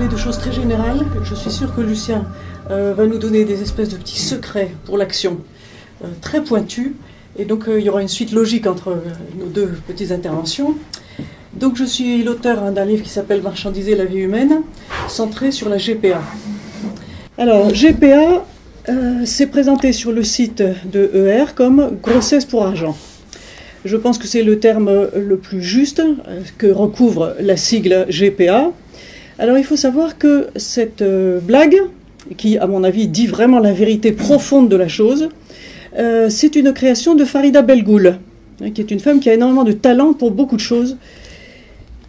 parler de choses très générales. Je suis sûre que Lucien va nous donner des espèces de petits secrets pour l'action très pointus. Et donc il y aura une suite logique entre nos deux petites interventions. Donc je suis l'auteur d'un livre qui s'appelle Marchandiser la vie humaine, centré sur la GPA. Alors GPA, c'est présenté sur le site de ER comme grossesse pour argent. Je pense que c'est le terme le plus juste que recouvre la sigle GPA. Alors il faut savoir que cette blague, qui à mon avis dit vraiment la vérité profonde de la chose, c'est une création de Farida Belgoul, qui est une femme qui a énormément de talent pour beaucoup de choses.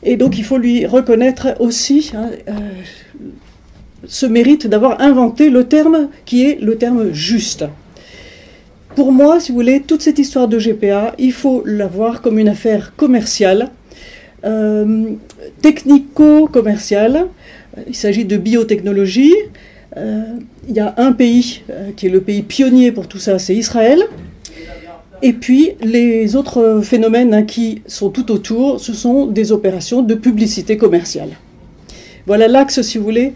Et donc il faut lui reconnaître aussi ce mérite d'avoir inventé le terme qui est le terme juste. Pour moi, si vous voulez, toute cette histoire de GPA, il faut la voir comme une affaire commerciale, technico-commerciale. Il s'agit de biotechnologie. Il y a un pays qui est le pays pionnier pour tout ça, c'est Israël. Et puis les autres phénomènes qui sont tout autour, ce sont des opérations de publicité commerciale. Voilà l'axe, si vous voulez,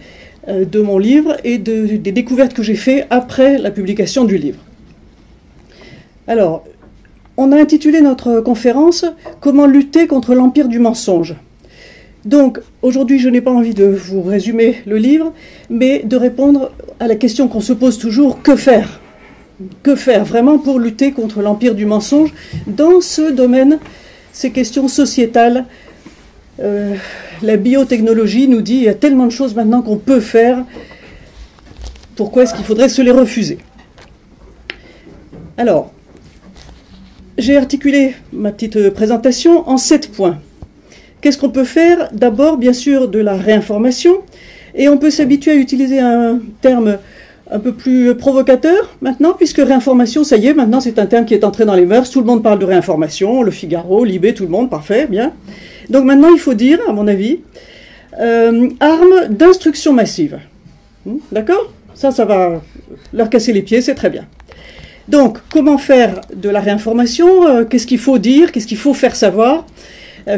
de mon livre et des découvertes que j'ai faites après la publication du livre. Alors, on a intitulé notre conférence « Comment lutter contre l'empire du mensonge ». Donc, aujourd'hui, je n'ai pas envie de vous résumer le livre, mais de répondre à la question qu'on se pose toujours, que faire ? Que faire vraiment pour lutter contre l'empire du mensonge dans ce domaine, ces questions sociétales. La biotechnologie nous dit il y a tellement de choses maintenant qu'on peut faire, pourquoi est-ce qu'il faudrait se les refuser? Alors, j'ai articulé ma petite présentation en 7 points. Qu'est-ce qu'on peut faire? D'abord, bien sûr, de la réinformation, et on peut s'habituer à utiliser un terme un peu plus provocateur maintenant, puisque réinformation, ça y est, maintenant c'est un terme qui est entré dans les mœurs, tout le monde parle de réinformation, Le Figaro, Libé, tout le monde, parfait, bien. Donc maintenant il faut dire, à mon avis, armes d'instruction massive. D'accord? Ça va leur casser les pieds, c'est très bien. Donc, comment faire de la réinformation? Qu'est-ce qu'il faut dire? Qu'est-ce qu'il faut faire savoir?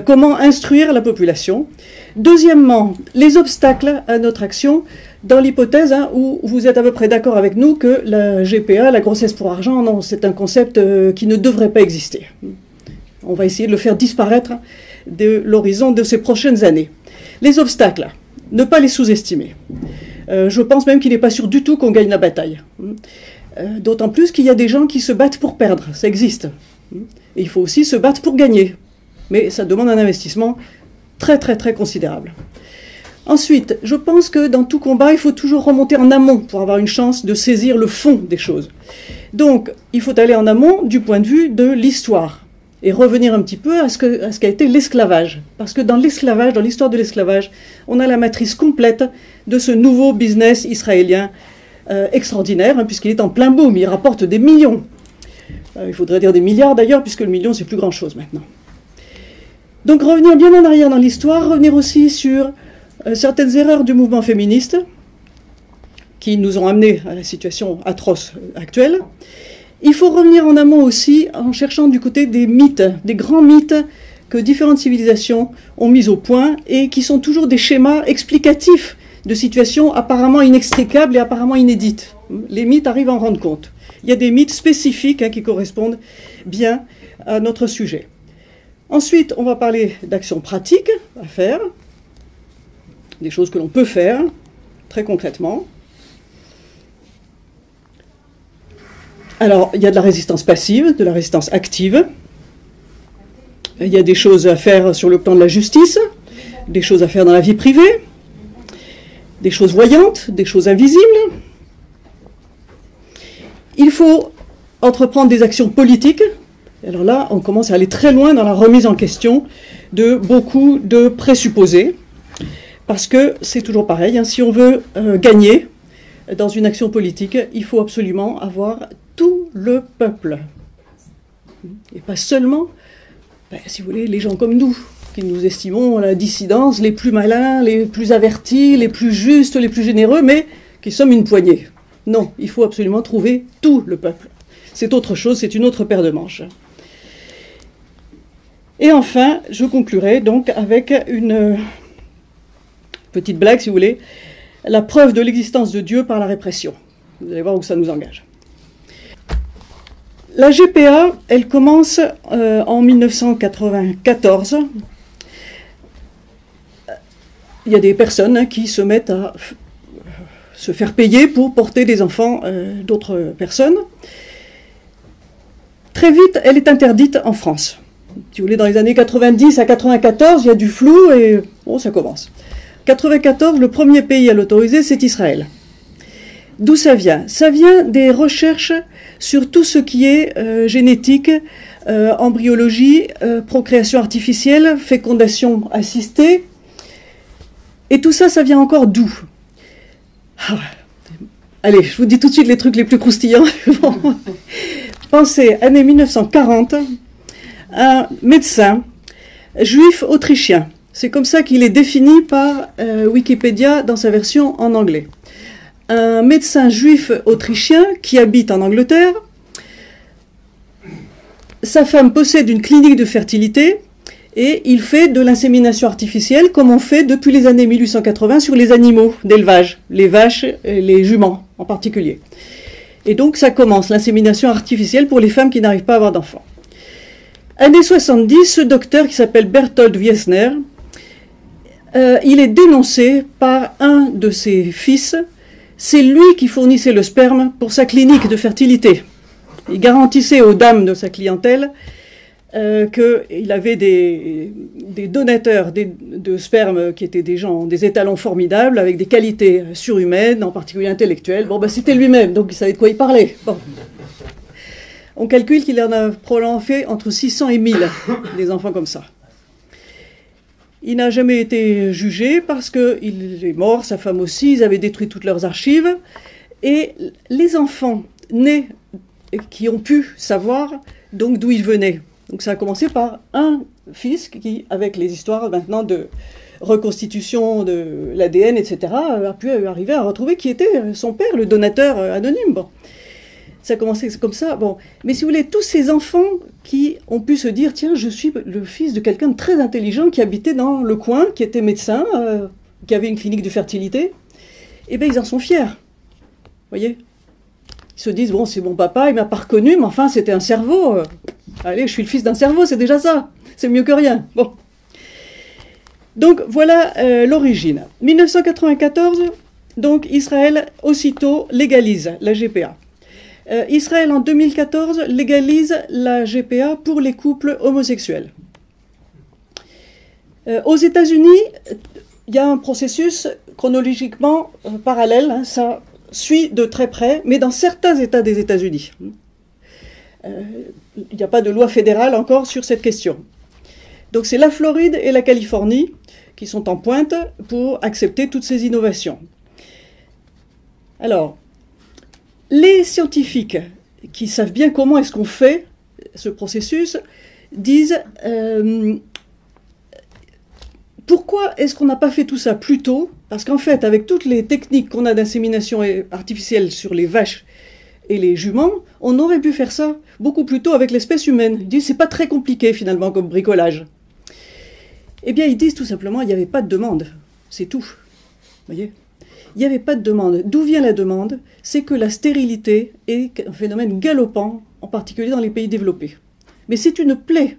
Comment instruire la population? Deuxièmement, les obstacles à notre action, dans l'hypothèse où vous êtes à peu près d'accord avec nous que la GPA, la grossesse pour argent, non, c'est un concept qui ne devrait pas exister. On va essayer de le faire disparaître de l'horizon de ces prochaines années. Les obstacles, ne pas les sous-estimer. Je pense même qu'il n'est pas sûr du tout qu'on gagne la bataille. D'autant plus qu'il y a des gens qui se battent pour perdre, ça existe. Et il faut aussi se battre pour gagner. Mais ça demande un investissement très très très considérable. Ensuite, je pense que dans tout combat, il faut toujours remonter en amont pour avoir une chance de saisir le fond des choses. Donc, il faut aller en amont du point de vue de l'histoire et revenir un petit peu à ce qu'a été l'esclavage. Parce que dans l'esclavage, dans l'histoire de l'esclavage, on a la matrice complète de ce nouveau business israélien extraordinaire, puisqu'il est en plein boom, il rapporte des millions. Il faudrait dire des milliards d'ailleurs, puisque le million, c'est plus grand-chose maintenant. Donc revenir bien en arrière dans l'histoire, revenir aussi sur certaines erreurs du mouvement féministe qui nous ont amenés à la situation atroce actuelle. Il faut revenir en amont aussi en cherchant du côté des mythes, des grands mythes que différentes civilisations ont mis au point et qui sont toujours des schémas explicatifs de situations apparemment inextricables et apparemment inédites. Les mythes arrivent à en rendre compte. Il y a des mythes spécifiques qui correspondent bien à notre sujet. Ensuite, on va parler d'actions pratiques à faire, des choses que l'on peut faire, très concrètement. Alors, il y a de la résistance passive, de la résistance active. Il y a des choses à faire sur le plan de la justice, des choses à faire dans la vie privée, des choses voyantes, des choses invisibles. Il faut entreprendre des actions politiques. Alors là, on commence à aller très loin dans la remise en question de beaucoup de présupposés, parce que c'est toujours pareil, si on veut gagner dans une action politique, il faut absolument avoir tout le peuple. Et pas seulement, si vous voulez, les gens comme nous, qui nous estimons la dissidence, les plus malins, les plus avertis, les plus justes, les plus généreux, mais qui sommes une poignée. Non, il faut absolument trouver tout le peuple. C'est autre chose, c'est une autre paire de manches. Et enfin, je conclurai donc avec petite blague si vous voulez, la preuve de l'existence de Dieu par la répression. Vous allez voir où ça nous engage. La GPA, elle commence en 1994. Il y a des personnes qui se mettent à se faire payer pour porter des enfants d'autres personnes. Très vite, elle est interdite en France. Si vous voulez, dans les années 90 à 94, il y a du flou et bon, ça commence. 94, le premier pays à l'autoriser, c'est Israël. D'où ça vient? Ça vient des recherches sur tout ce qui est génétique, embryologie, procréation artificielle, fécondation assistée. Et tout ça, ça vient encore d'où? Allez, je vous dis tout de suite les trucs les plus croustillants. Pensez, année 1940, un médecin juif autrichien. C'est comme ça qu'il est défini par Wikipédia dans sa version en anglais. Un médecin juif autrichien qui habite en Angleterre. Sa femme possède une clinique de fertilité et il fait de l'insémination artificielle comme on fait depuis les années 1880 sur les animaux d'élevage, les vaches et les juments en particulier. Et donc ça commence, l'insémination artificielle pour les femmes qui n'arrivent pas à avoir d'enfants. Années 70, ce docteur qui s'appelle Berthold Wiesner, il est dénoncé par un de ses fils. C'est lui qui fournissait le sperme pour sa clinique de fertilité. Il garantissait aux dames de sa clientèle qu'il avait des donateurs de sperme qui étaient des gens, des étalons formidables, avec des qualités surhumaines, en particulier intellectuelles. Bon, ben, c'était lui-même, donc il savait de quoi il parlait. Bon. On calcule qu'il en a probablement fait entre 600 et 1000, des enfants comme ça. Il n'a jamais été jugé parce qu'il est mort, sa femme aussi, ils avaient détruit toutes leurs archives. Et les enfants nés qui ont pu savoir donc d'où ils venaient. Donc ça a commencé par un fils qui, avec les histoires maintenant de reconstitution de l'ADN, etc., a pu arriver à retrouver qui était son père, le donateur anonyme. Bon. Ça a commencé comme ça. Bon. Mais si vous voulez, tous ces enfants qui ont pu se dire, tiens, je suis le fils de quelqu'un de très intelligent qui habitait dans le coin, qui était médecin, qui avait une clinique de fertilité, eh bien, ils en sont fiers. Vous voyez? Ils se disent, bon, c'est mon papa, il m'a pas reconnu, mais enfin, c'était un cerveau. Allez, je suis le fils d'un cerveau, c'est déjà ça. C'est mieux que rien. Bon. Donc, voilà l'origine. 1994, donc, Israël, aussitôt, légalise la GPA. Israël, en 2014, légalise la GPA pour les couples homosexuels. Aux États-Unis, il y a un processus chronologiquement parallèle, hein, ça suit de très près, mais dans certains États des États-Unis. Il n'y a pas de loi fédérale encore sur cette question. Donc c'est la Floride et la Californie qui sont en pointe pour accepter toutes ces innovations. Alors, les scientifiques qui savent bien comment est-ce qu'on fait ce processus disent pourquoi est-ce qu'on n'a pas fait tout ça plus tôt? Parce qu'en fait, avec toutes les techniques qu'on a d'insémination artificielle sur les vaches et les juments, on aurait pu faire ça beaucoup plus tôt avec l'espèce humaine. Ils disent c'est pas très compliqué finalement comme bricolage. Eh bien, ils disent tout simplement il n'y avait pas de demande. C'est tout. Vous voyez? Il n'y avait pas de demande. D'où vient la demande? C'est que la stérilité est un phénomène galopant, en particulier dans les pays développés. Mais c'est une plaie.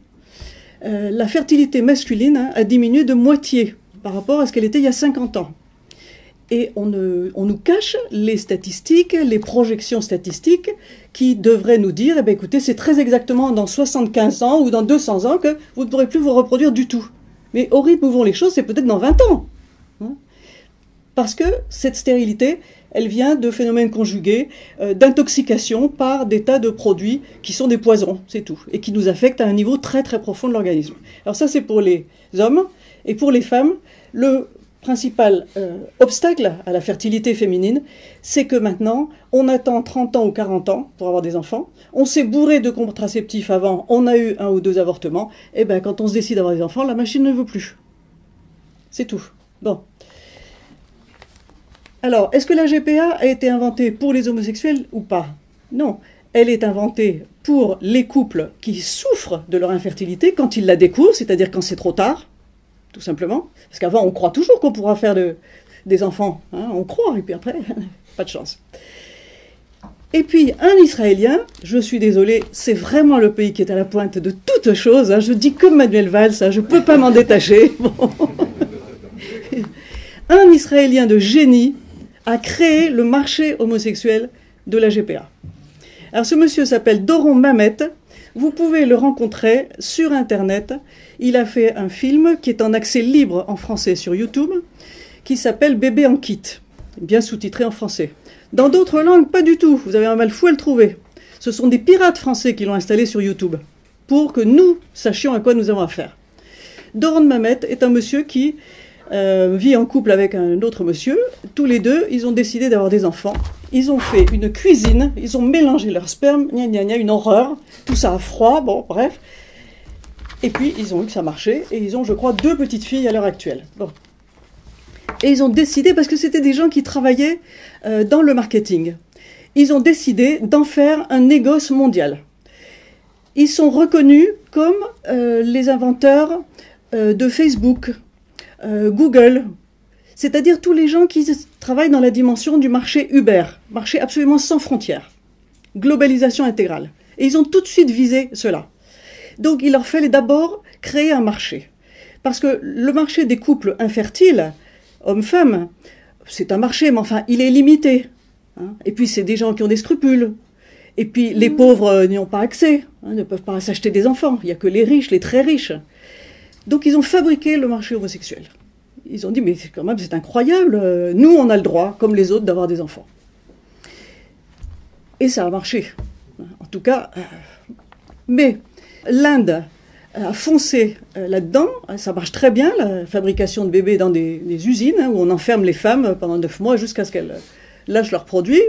La fertilité masculine a diminué de moitié par rapport à ce qu'elle était il y a 50 ans. Et on nous cache les statistiques, les projections statistiques qui devraient nous dire, eh bien, écoutez, c'est très exactement dans 75 ans ou dans 200 ans que vous ne pourrez plus vous reproduire du tout. Mais au rythme où vont les choses, c'est peut-être dans 20 ans. Hein? Parce que cette stérilité, elle vient de phénomènes conjugués, d'intoxication par des tas de produits qui sont des poisons, c'est tout, et qui nous affectent à un niveau très très profond de l'organisme. Alors ça c'est pour les hommes, et pour les femmes, le principal obstacle à la fertilité féminine, c'est que maintenant, on attend 30 ans ou 40 ans pour avoir des enfants, on s'est bourré de contraceptifs avant, on a eu 1 ou 2 avortements, et bien quand on se décide d'avoir des enfants, la machine ne veut plus. C'est tout. Bon. Alors, est-ce que la GPA a été inventée pour les homosexuels ou pas? Non. Elle est inventée pour les couples qui souffrent de leur infertilité quand ils la découvrent, c'est-à-dire quand c'est trop tard. tout simplement. Parce qu'avant, on croit toujours qu'on pourra faire des enfants. Hein, on croit, et puis après, pas de chance. Et puis, un Israélien, je suis désolée, c'est vraiment le pays qui est à la pointe de toutes choses. Hein, je dis comme Manuel Valls, hein, je ne peux pas m'en détacher. Bon. Un Israélien de génie a créé le marché homosexuel de la GPA. Alors ce monsieur s'appelle Doron Mamet, vous pouvez le rencontrer sur Internet. Il a fait un film qui est en accès libre en français sur YouTube, qui s'appelle Bébé en kit, bien sous-titré en français. Dans d'autres langues, pas du tout, vous avez un mal fou à le trouver. Ce sont des pirates français qui l'ont installé sur YouTube, pour que nous sachions à quoi nous avons affaire. Doron Mamet est un monsieur qui vit en couple avec un autre monsieur. Tous les deux, ils ont décidé d'avoir des enfants. Ils ont fait une cuisine, ils ont mélangé leur sperme, gna gna gna, une horreur. Tout ça à froid, bon, bref. Et puis, ils ont vu que ça marchait, et ils ont, je crois, 2 petites filles à l'heure actuelle. Bon. Et ils ont décidé, parce que c'était des gens qui travaillaient dans le marketing, ils ont décidé d'en faire un négoce mondial. Ils sont reconnus comme les inventeurs de Facebook, Google, c'est-à-dire tous les gens qui travaillent dans la dimension du marché Uber, marché absolument sans frontières, globalisation intégrale. Et ils ont tout de suite visé cela. Donc il leur fallait d'abord créer un marché. Parce que le marché des couples infertiles, hommes-femmes, c'est un marché, mais enfin, il est limité. Hein. Et puis c'est des gens qui ont des scrupules. Et puis les pauvres n'y ont pas accès, hein, ne peuvent pas s'acheter des enfants. Il n'y a que les riches, les très riches. Donc ils ont fabriqué le marché homosexuel. Ils ont dit, mais quand même, c'est incroyable, nous on a le droit, comme les autres, d'avoir des enfants. Et ça a marché, en tout cas. Mais l'Inde a foncé là-dedans, ça marche très bien, la fabrication de bébés dans des usines, hein, où on enferme les femmes pendant 9 mois jusqu'à ce qu'elles lâchent leurs produits.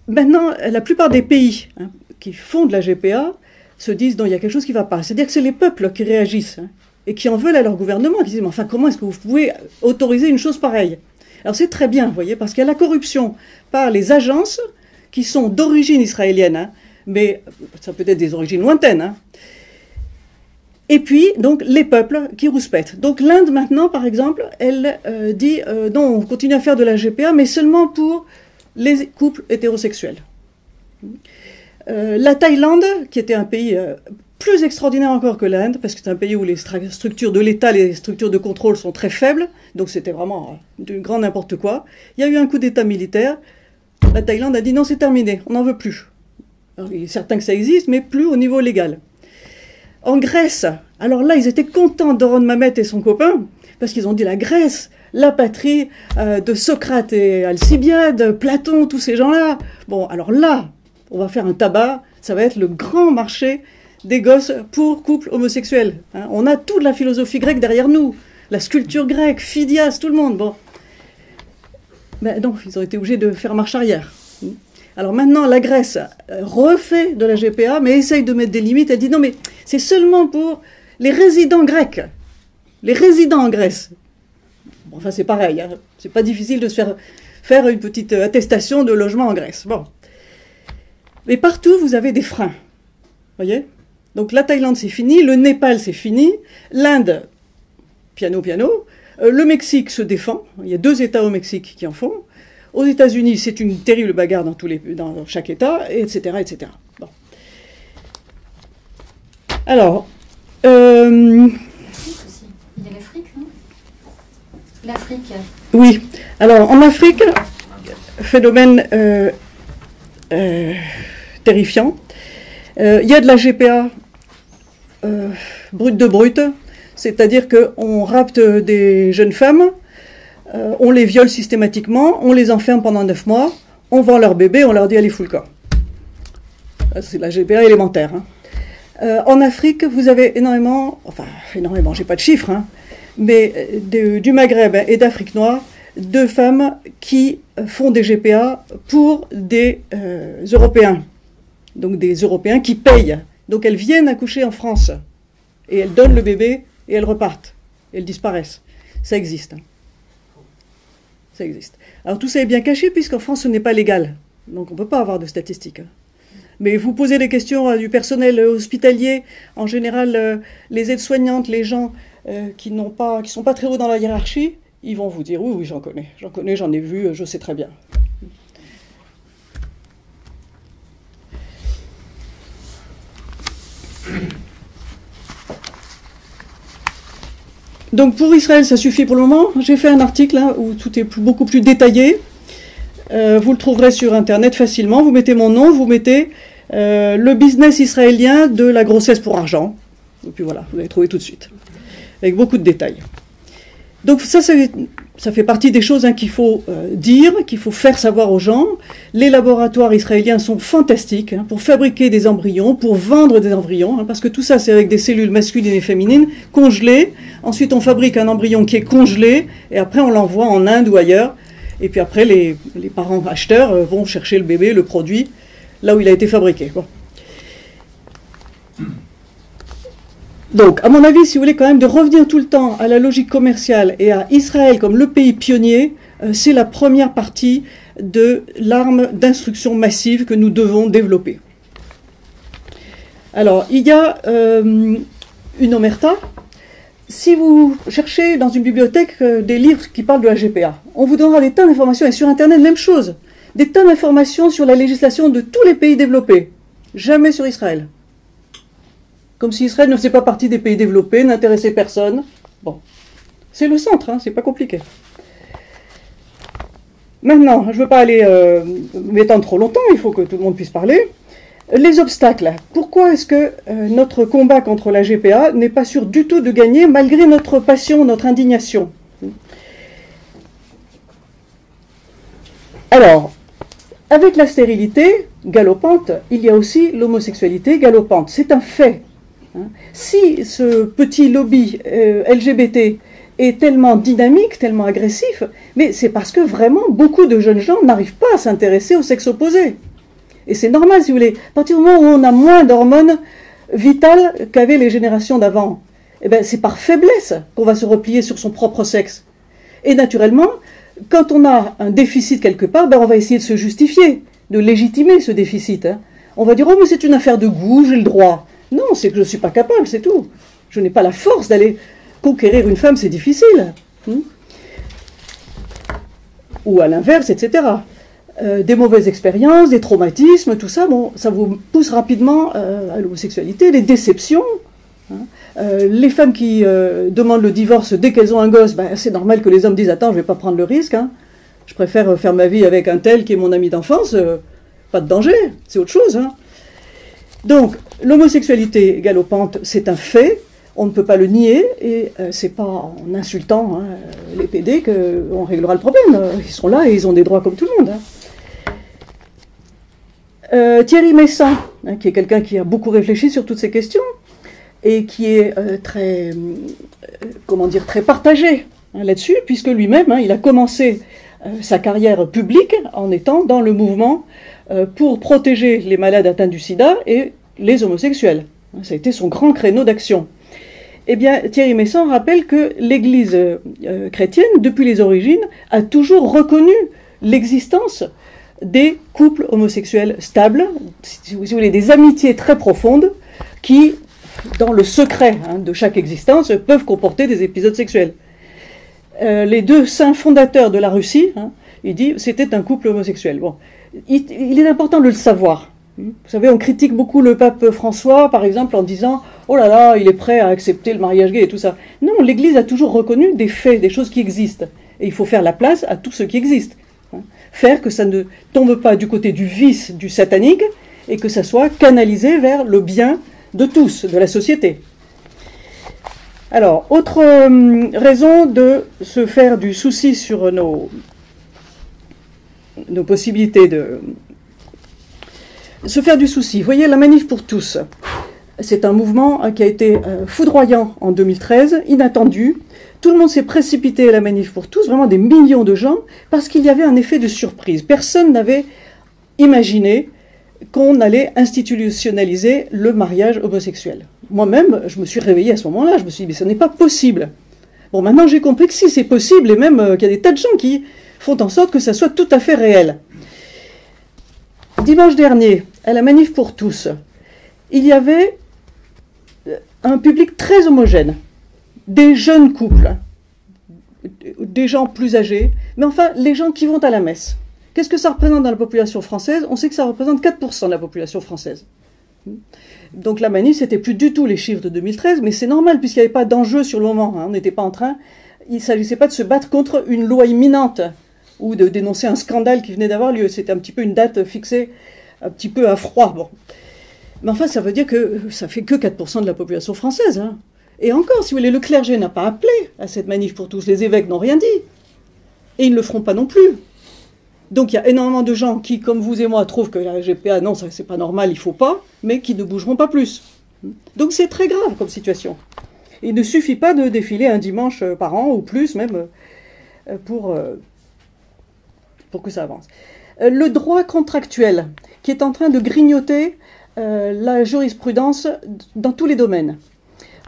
Maintenant, la plupart des pays hein, qui font de la GPA se disent non, il y a quelque chose qui ne va pas. C'est-à-dire que c'est les peuples qui réagissent hein, et qui en veulent à leur gouvernement, qui disent mais enfin comment est-ce que vous pouvez autoriser une chose pareille? Alors c'est très bien, vous voyez, parce qu'il y a la corruption par les agences qui sont d'origine israélienne, hein, mais ça peut être des origines lointaines. Hein. Et puis, donc, les peuples qui rouspètent. Donc l'Inde, maintenant, par exemple, elle dit non, on continue à faire de la GPA, mais seulement pour les couples hétérosexuels. La Thaïlande, qui était un pays plus extraordinaire encore que l'Inde, parce que c'est un pays où les structures de l'État, les structures de contrôle sont très faibles, donc c'était vraiment du grand n'importe quoi. Il y a eu un coup d'État militaire, la Thaïlande a dit non, c'est terminé, on n'en veut plus. Alors, il est certain que ça existe, mais plus au niveau légal. En Grèce, alors là, ils étaient contents, Doron Mamet et son copain, parce qu'ils ont dit la Grèce, la patrie de Socrate et Alcibiade, Platon, tous ces gens-là. Bon, alors là, on va faire un tabac, ça va être le grand marché des gosses pour couples homosexuels. Hein. On a toute la philosophie grecque derrière nous, la sculpture grecque, Phidias, tout le monde. Bon. Mais non, ils ont été obligés de faire marche arrière. Alors maintenant, la Grèce refait de la GPA, mais essaye de mettre des limites. Elle dit non, mais c'est seulement pour les résidents grecs, les résidents en Grèce. Bon, enfin, c'est pareil, hein. C'est pas difficile de se faire une petite attestation de logement en Grèce. Bon. Mais partout, vous avez des freins. Voyez? Donc la Thaïlande, c'est fini, le Népal, c'est fini, l'Inde, piano, piano, le Mexique se défend, il y a 2 États au Mexique qui en font, aux États-Unis, c'est une terrible bagarre dans chaque État, etc., etc. Bon. Alors, il y a l'Afrique, non? L'Afrique. Oui. Alors, en Afrique, phénomène terrifiant. Il y a de la GPA brute de brute, c'est-à-dire qu'on rapte des jeunes femmes, on les viole systématiquement, on les enferme pendant 9 mois, on vend leur bébé, on leur dit allez fous le camp. C'est la GPA élémentaire. Hein. En Afrique, vous avez énormément, j'ai pas de chiffres, hein, mais du Maghreb et d'Afrique noire, de femmes qui font des GPA pour des Européens. Donc des Européens qui payent. Donc elles viennent accoucher en France. Et elles donnent le bébé et elles repartent. Elles disparaissent. Ça existe. Hein. Ça existe. Alors tout ça est bien caché puisqu'en France ce n'est pas légal. Donc on ne peut pas avoir de statistiques. Hein. Mais vous posez des questions du personnel hospitalier, en général les aides-soignantes, les gens qui sont pas très hauts dans la hiérarchie, ils vont vous dire oui, j'en connais, j'en ai vu, je sais très bien. Donc pour Israël, ça suffit pour le moment. J'ai fait un article hein, où tout est beaucoup plus détaillé. Vous le trouverez sur Internet facilement. Vous mettez mon nom, vous mettez le business israélien de la grossesse pour argent. Et puis voilà, vous allez trouver tout de suite. Avec beaucoup de détails. Donc ça fait partie des choses hein, qu'il faut dire, qu'il faut faire savoir aux gens. Les laboratoires israéliens sont fantastiques hein, pour fabriquer des embryons, pour vendre des embryons, hein, parce que tout ça c'est avec des cellules masculines et féminines congelées. Ensuite on fabrique un embryon qui est congelé, et après on l'envoie en Inde ou ailleurs. Et puis après les parents acheteurs vont chercher le bébé, le produit, là où il a été fabriqué. Bon. Donc, à mon avis, si vous voulez quand même de revenir tout le temps à la logique commerciale et à Israël comme le pays pionnier, c'est la première partie de l'arme d'instruction massive que nous devons développer. Alors, il y a une omerta. Si vous cherchez dans une bibliothèque des livres qui parlent de la GPA, on vous donnera des tas d'informations, et sur Internet, même chose, des tas d'informations sur la législation de tous les pays développés, jamais sur Israël. Comme si Israël ne faisait pas partie des pays développés, n'intéressait personne. Bon, c'est le centre, hein, c'est pas compliqué. Maintenant, je ne veux pas aller m'étendre trop longtemps, il faut que tout le monde puisse parler. Les obstacles. Pourquoi est-ce que notre combat contre la GPA n'est pas sûr du tout de gagner, malgré notre passion, notre indignation? Alors, avec la stérilité galopante, il y a aussi l'homosexualité galopante. C'est un fait. Si ce petit lobby LGBT est tellement dynamique, tellement agressif, mais c'est parce que vraiment beaucoup de jeunes gens n'arrivent pas à s'intéresser au sexe opposé. Et c'est normal, si vous voulez. À partir du moment où on a moins d'hormones vitales qu'avaient les générations d'avant, eh ben, c'est par faiblesse qu'on va se replier sur son propre sexe. Et naturellement, quand on a un déficit quelque part, ben, on va essayer de se justifier, de légitimer ce déficit. Hein. On va dire « Oh, mais c'est une affaire de goût, j'ai le droit ». Non, c'est que je ne suis pas capable, c'est tout. Je n'ai pas la force d'aller conquérir une femme, c'est difficile. Ou à l'inverse, etc. Des mauvaises expériences, des traumatismes, tout ça, bon, ça vous pousse rapidement à l'homosexualité, les déceptions. Les femmes qui demandent le divorce dès qu'elles ont un gosse, ben, c'est normal que les hommes disent « Attends, je ne vais pas prendre le risque. Hein. Je préfère faire ma vie avec un tel qui est mon ami d'enfance. Pas de danger, c'est autre chose. Hein. » Donc, l'homosexualité galopante, c'est un fait, on ne peut pas le nier, et c'est pas en insultant hein, les PD qu'on réglera le problème. Ils sont là et ils ont des droits comme tout le monde. Hein. Thierry Meyssan, hein, qui est quelqu'un qui a beaucoup réfléchi sur toutes ces questions, et qui est très partagé hein, là-dessus, puisque lui-même, hein, il a commencé sa carrière publique en étant dans le mouvement pour protéger les malades atteints du sida et les homosexuels. Ça a été son grand créneau d'action. Eh bien, Thierry Meyssan rappelle que l'Église chrétienne, depuis les origines, a toujours reconnu l'existence des couples homosexuels stables, si vous voulez, des amitiés très profondes, qui, dans le secret hein, de chaque existence, peuvent comporter des épisodes sexuels. Les deux saints fondateurs de la Russie, hein, il dit, c'était un couple homosexuel. Bon. Il est important de le savoir. Vous savez, on critique beaucoup le pape François, par exemple, en disant « Oh là là, il est prêt à accepter le mariage gay et tout ça ». Non, l'Église a toujours reconnu des faits, des choses qui existent. Et il faut faire la place à tout ce qui existe. Faire que ça ne tombe pas du côté du vice, du satanique, et que ça soit canalisé vers le bien de tous, de la société. Alors, autre raison de se faire du souci sur nos possibilités de... Se faire du souci. Vous voyez, la Manif pour tous, c'est un mouvement qui a été foudroyant en 2013, inattendu. Tout le monde s'est précipité à la Manif pour tous, vraiment des millions de gens, parce qu'il y avait un effet de surprise. Personne n'avait imaginé qu'on allait institutionnaliser le mariage homosexuel. Moi-même, je me suis réveillée à ce moment-là, je me suis dit, mais ce n'est pas possible. Bon, maintenant j'ai compris que si c'est possible, et même qu'il y a des tas de gens qui font en sorte que ça soit tout à fait réel. Dimanche dernier, à la Manif pour tous, il y avait un public très homogène. des jeunes couples, des gens plus âgés, mais enfin les gens qui vont à la messe. Qu'est-ce que ça représente dans la population française? On sait que ça représente 4% de la population française. Donc la manif, c'était plus du tout les chiffres de 2013, mais c'est normal puisqu'il n'y avait pas d'enjeu sur le moment. Hein. On n'était pas en train, il ne s'agissait pas de se battre contre une loi imminente ou de dénoncer un scandale qui venait d'avoir lieu. C'était un petit peu une date fixée, un petit peu à froid. Bon. Mais enfin, ça veut dire que ça fait que 4% de la population française. Hein. Et encore, si vous voulez, le clergé n'a pas appelé à cette manif pour tous, les évêques n'ont rien dit. Et ils ne le feront pas non plus. Donc il y a énormément de gens qui, comme vous et moi, trouvent que la GPA, non, ça c'est pas normal, il faut pas, mais qui ne bougeront pas plus. Donc c'est très grave comme situation. Il ne suffit pas de défiler un dimanche par an, ou plus même, pour que ça avance. Le droit contractuel, qui est en train de grignoter la jurisprudence dans tous les domaines.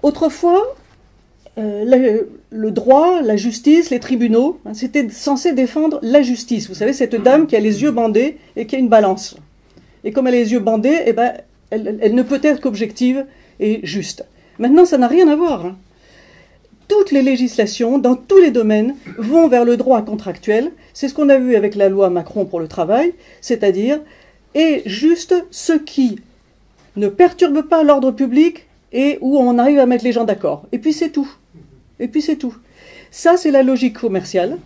Autrefois, le droit, la justice, les tribunaux, hein, c'était censé défendre la justice. Vous savez, cette dame qui a les yeux bandés et qui a une balance. Et comme elle a les yeux bandés, eh ben, elle ne peut être qu'objective et juste. Maintenant, ça n'a rien à voir. Hein. Toutes les législations, dans tous les domaines, vont vers le droit contractuel. C'est ce qu'on a vu avec la loi Macron pour le travail, c'est-à-dire, et juste ce qui ne perturbe pas l'ordre public et où on arrive à mettre les gens d'accord. Et puis c'est tout. Et puis c'est tout. Ça, c'est la logique commerciale.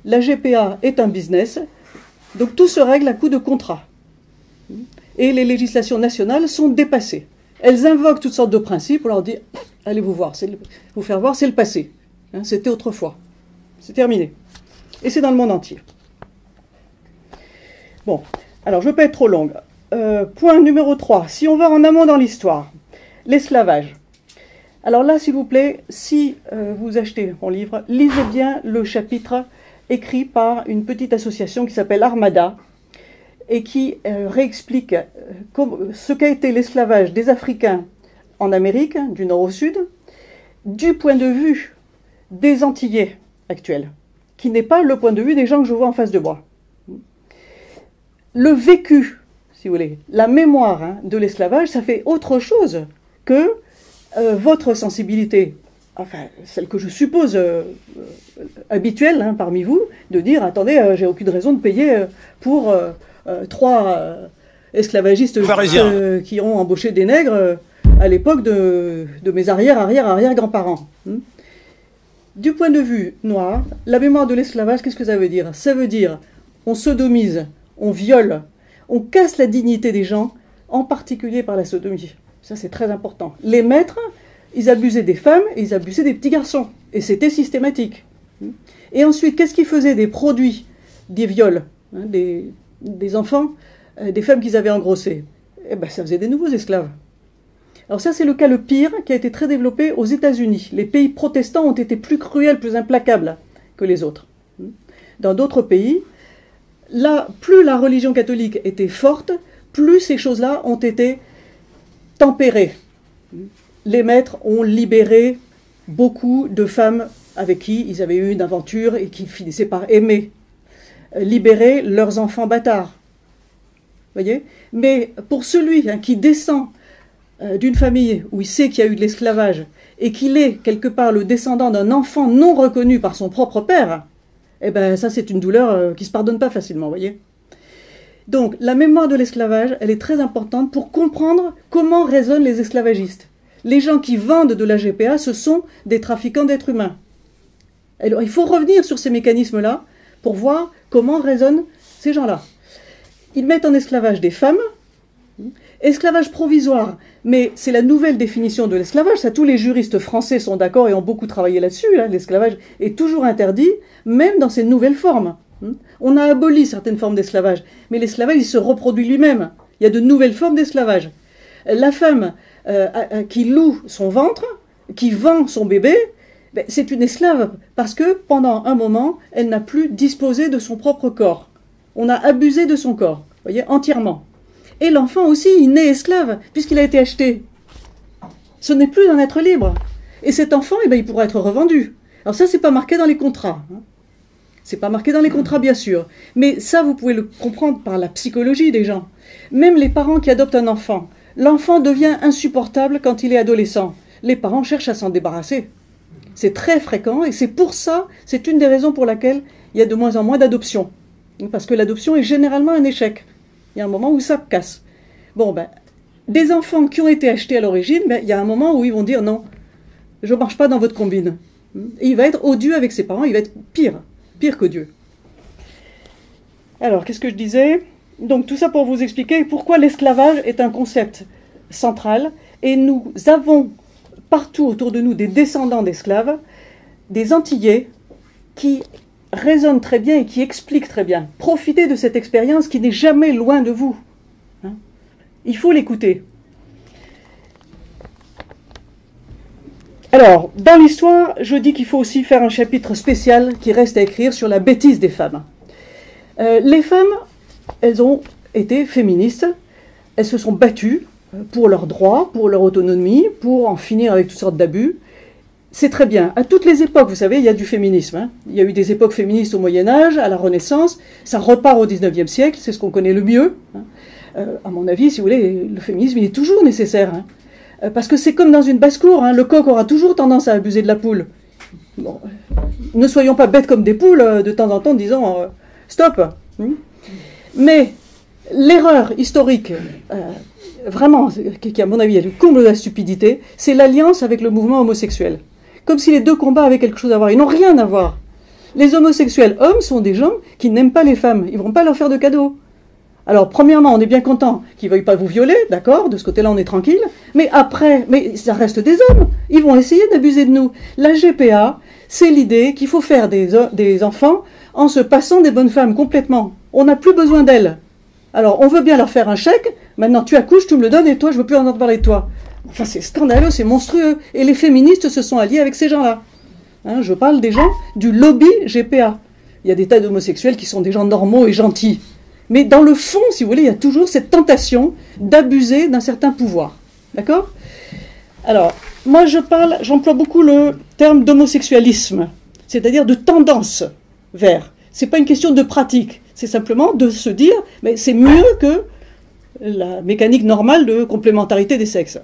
La GPA est un business. Donc tout se règle à coup de contrat. Et les législations nationales sont dépassées. Elles invoquent toutes sortes de principes. On leur dit, allez vous voir, vous faire voir, c'est le passé. Hein, c'était autrefois. C'est terminé. Et c'est dans le monde entier. Bon, alors je ne veux pas être trop longue. Point numéro 3. Si on va en amont dans l'histoire, l'esclavage. Alors là, s'il vous plaît, si vous achetez mon livre, lisez bien le chapitre écrit par une petite association qui s'appelle Armada et qui réexplique ce qu'a été l'esclavage des Africains en Amérique, du nord au sud, du point de vue des Antillais actuels, qui n'est pas le point de vue des gens que je vois en face de moi. Le vécu, si vous voulez, la mémoire hein, de l'esclavage, ça fait autre chose que votre sensibilité, enfin celle que je suppose habituelle hein, parmi vous, de dire attendez, j'ai aucune raison de payer pour 3 esclavagistes qui ont embauché des nègres à l'époque de mes arrière-grands-parents. Du point de vue noir, la mémoire de l'esclavage, qu'est-ce que ça veut dire? Ça veut dire on sodomise, on viole, on casse la dignité des gens, en particulier par la sodomie. Ça, c'est très important. Les maîtres, ils abusaient des femmes et ils abusaient des petits garçons. Et c'était systématique. Et ensuite, qu'est-ce qu'ils faisaient des produits, des viols, hein, des enfants, des femmes qu'ils avaient engrossées? Eh ben, ça faisait des nouveaux esclaves. Alors ça, c'est le cas le pire qui a été très développé aux États-Unis. Les pays protestants ont été plus cruels, plus implacables que les autres. Dans d'autres pays, là, plus la religion catholique était forte, plus ces choses-là ont été tempérées. Les maîtres ont libéré beaucoup de femmes avec qui ils avaient eu une aventure et qui finissaient par aimer. Libérer leurs enfants bâtards. Voyez? Mais pour celui hein, qui descend d'une famille où il sait qu'il y a eu de l'esclavage et qu'il est quelque part le descendant d'un enfant non reconnu par son propre père, eh ben ça c'est une douleur qui ne se pardonne pas facilement, voyez. Donc la mémoire de l'esclavage, elle est très importante pour comprendre comment raisonnent les esclavagistes. Les gens qui vendent de la GPA, ce sont des trafiquants d'êtres humains. Alors il faut revenir sur ces mécanismes-là pour voir comment raisonnent ces gens-là. Ils mettent en esclavage des femmes, esclavage provisoire, mais c'est la nouvelle définition de l'esclavage, ça tous les juristes français sont d'accord et ont beaucoup travaillé là-dessus, hein. L'esclavage est toujours interdit, même dans ses nouvelles formes. On a aboli certaines formes d'esclavage, mais l'esclavage il se reproduit lui-même, il y a de nouvelles formes d'esclavage. La femme qui loue son ventre, qui vend son bébé, ben, c'est une esclave, parce que pendant un moment, elle n'a plus disposé de son propre corps. On a abusé de son corps, vous voyez, entièrement. Et l'enfant aussi, il naît esclave, puisqu'il a été acheté. Ce n'est plus un être libre. Et cet enfant, eh ben, il pourra être revendu. Alors ça, c'est pas marqué dans les contrats. Hein. C'est pas marqué dans les contrats, bien sûr. Mais ça, vous pouvez le comprendre par la psychologie des gens. Même les parents qui adoptent un enfant, l'enfant devient insupportable quand il est adolescent. Les parents cherchent à s'en débarrasser. C'est très fréquent et c'est pour ça, c'est une des raisons pour laquelle il y a de moins en moins d'adoptions. Parce que l'adoption est généralement un échec. Il y a un moment où ça casse. Bon, ben, des enfants qui ont été achetés à l'origine, ben, il y a un moment où ils vont dire non, je ne marche pas dans votre combine. Et il va être odieux avec ses parents, il va être pire que Dieu. Alors, qu'est-ce que je disais? Donc, tout ça pour vous expliquer pourquoi l'esclavage est un concept central. Et nous avons partout autour de nous des descendants d'esclaves, des Antillais, qui raisonnent très bien et qui expliquent très bien. Profitez de cette expérience qui n'est jamais loin de vous. Il faut l'écouter. Alors, dans l'histoire, je dis qu'il faut aussi faire un chapitre spécial qui reste à écrire sur la bêtise des femmes. Les femmes, elles ont été féministes, elles se sont battues pour leurs droits, pour leur autonomie, pour en finir avec toutes sortes d'abus. C'est très bien. À toutes les époques, vous savez, il y a du féminisme. Hein. Il y a eu des époques féministes au Moyen-Âge, à la Renaissance, ça repart au XIXe siècle, c'est ce qu'on connaît le mieux. Hein. À mon avis, si vous voulez, le féminisme, il est toujours nécessaire. Hein. Parce que c'est comme dans une basse-cour, hein. Le coq aura toujours tendance à abuser de la poule. Bon, ne soyons pas bêtes comme des poules, de temps en temps, disons stop. Mais l'erreur historique, vraiment, qui à mon avis est le comble de la stupidité, c'est l'alliance avec le mouvement homosexuel. Comme si les deux combats avaient quelque chose à voir. Ils n'ont rien à voir. Les homosexuels hommes sont des gens qui n'aiment pas les femmes. Ils ne vont pas leur faire de cadeaux. Alors, premièrement, on est bien content qu'ils ne veuillent pas vous violer, d'accord, de ce côté-là, on est tranquille. Mais après, mais ça reste des hommes. Ils vont essayer d'abuser de nous. La GPA, c'est l'idée qu'il faut faire des enfants en se passant des bonnes femmes complètement. On n'a plus besoin d'elles. Alors, on veut bien leur faire un chèque. Maintenant, tu accouches, tu me le donnes et toi, je ne veux plus entendre parler de toi. Enfin, c'est scandaleux, c'est monstrueux. Et les féministes se sont alliés avec ces gens-là. Hein, je parle des gens du lobby GPA. Il y a des tas d'homosexuels qui sont des gens normaux et gentils. Mais dans le fond, si vous voulez, il y a toujours cette tentation d'abuser d'un certain pouvoir. D'accord? Alors, moi, j'emploie beaucoup le terme d'homosexualisme, c'est-à-dire de tendance vers. Ce n'est pas une question de pratique, c'est simplement de se dire, mais c'est mieux que la mécanique normale de complémentarité des sexes.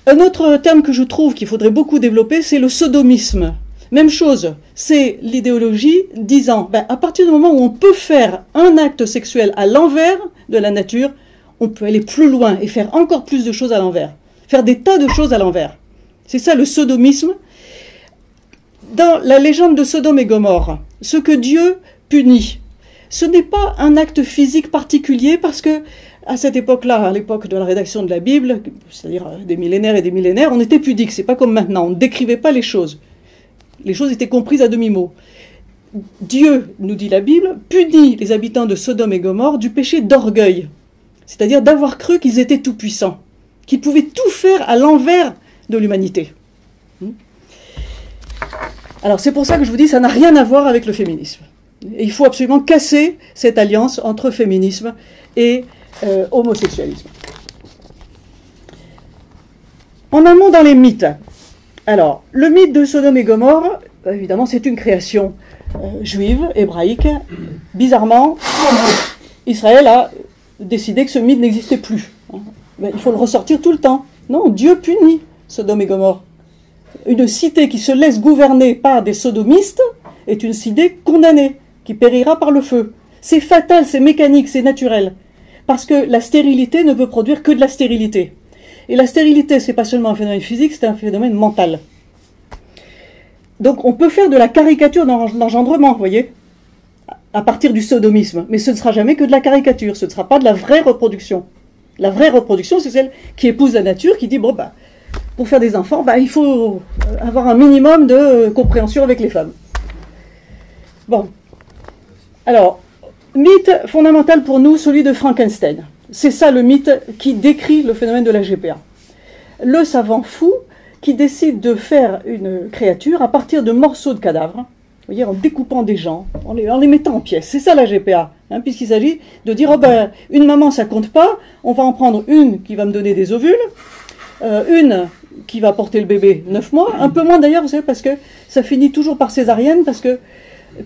Un autre terme que je trouve qu'il faudrait beaucoup développer, c'est le sodomisme. Même chose, c'est l'idéologie disant, à partir du moment où on peut faire un acte sexuel à l'envers de la nature, on peut aller plus loin et faire encore plus de choses à l'envers. Faire des tas de choses à l'envers. C'est ça le sodomisme. Dans la légende de Sodome et Gomorrhe, ce que Dieu punit, ce n'est pas un acte physique particulier parce que à cette époque-là, à l'époque de la rédaction de la Bible, c'est-à-dire des millénaires et des millénaires, on était pudique, c'est pas comme maintenant, on ne décrivait pas les choses. Les choses étaient comprises à demi-mot. Dieu, nous dit la Bible, punit les habitants de Sodome et Gomorrhe du péché d'orgueil, c'est-à-dire d'avoir cru qu'ils étaient tout-puissants, qu'ils pouvaient tout faire à l'envers de l'humanité. Alors c'est pour ça que je vous dis, ça n'a rien à voir avec le féminisme. Et il faut absolument casser cette alliance entre féminisme et homosexualisme. En amont dans les mythes. Alors, le mythe de Sodome et Gomorrhe, évidemment, c'est une création juive, hébraïque. Bizarrement, Israël a décidé que ce mythe n'existait plus. Il faut le ressortir tout le temps. Non, Dieu punit Sodome et Gomorrhe. Une cité qui se laisse gouverner par des sodomistes est une cité condamnée, qui périra par le feu. C'est fatal, c'est mécanique, c'est naturel. Parce que la stérilité ne peut produire que de la stérilité. Et la stérilité, ce n'est pas seulement un phénomène physique, c'est un phénomène mental. Donc on peut faire de la caricature d'engendrement, vous voyez, à partir du sodomisme. Mais ce ne sera jamais que de la caricature, ce ne sera pas de la vraie reproduction. La vraie reproduction, c'est celle qui épouse la nature, qui dit, bon, pour faire des enfants, il faut avoir un minimum de compréhension avec les femmes. Bon. Alors, mythe fondamental pour nous, celui de Frankenstein. C'est ça le mythe qui décrit le phénomène de la GPA. Le savant fou qui décide de faire une créature à partir de morceaux de cadavres, vous voyez, en découpant des gens, en les mettant en pièces. C'est ça la GPA, puisqu'il s'agit de dire, une maman ça compte pas, on va en prendre une qui va me donner des ovules, une qui va porter le bébé 9 mois, un peu moins d'ailleurs, vous savez, parce que ça finit toujours par césarienne, parce que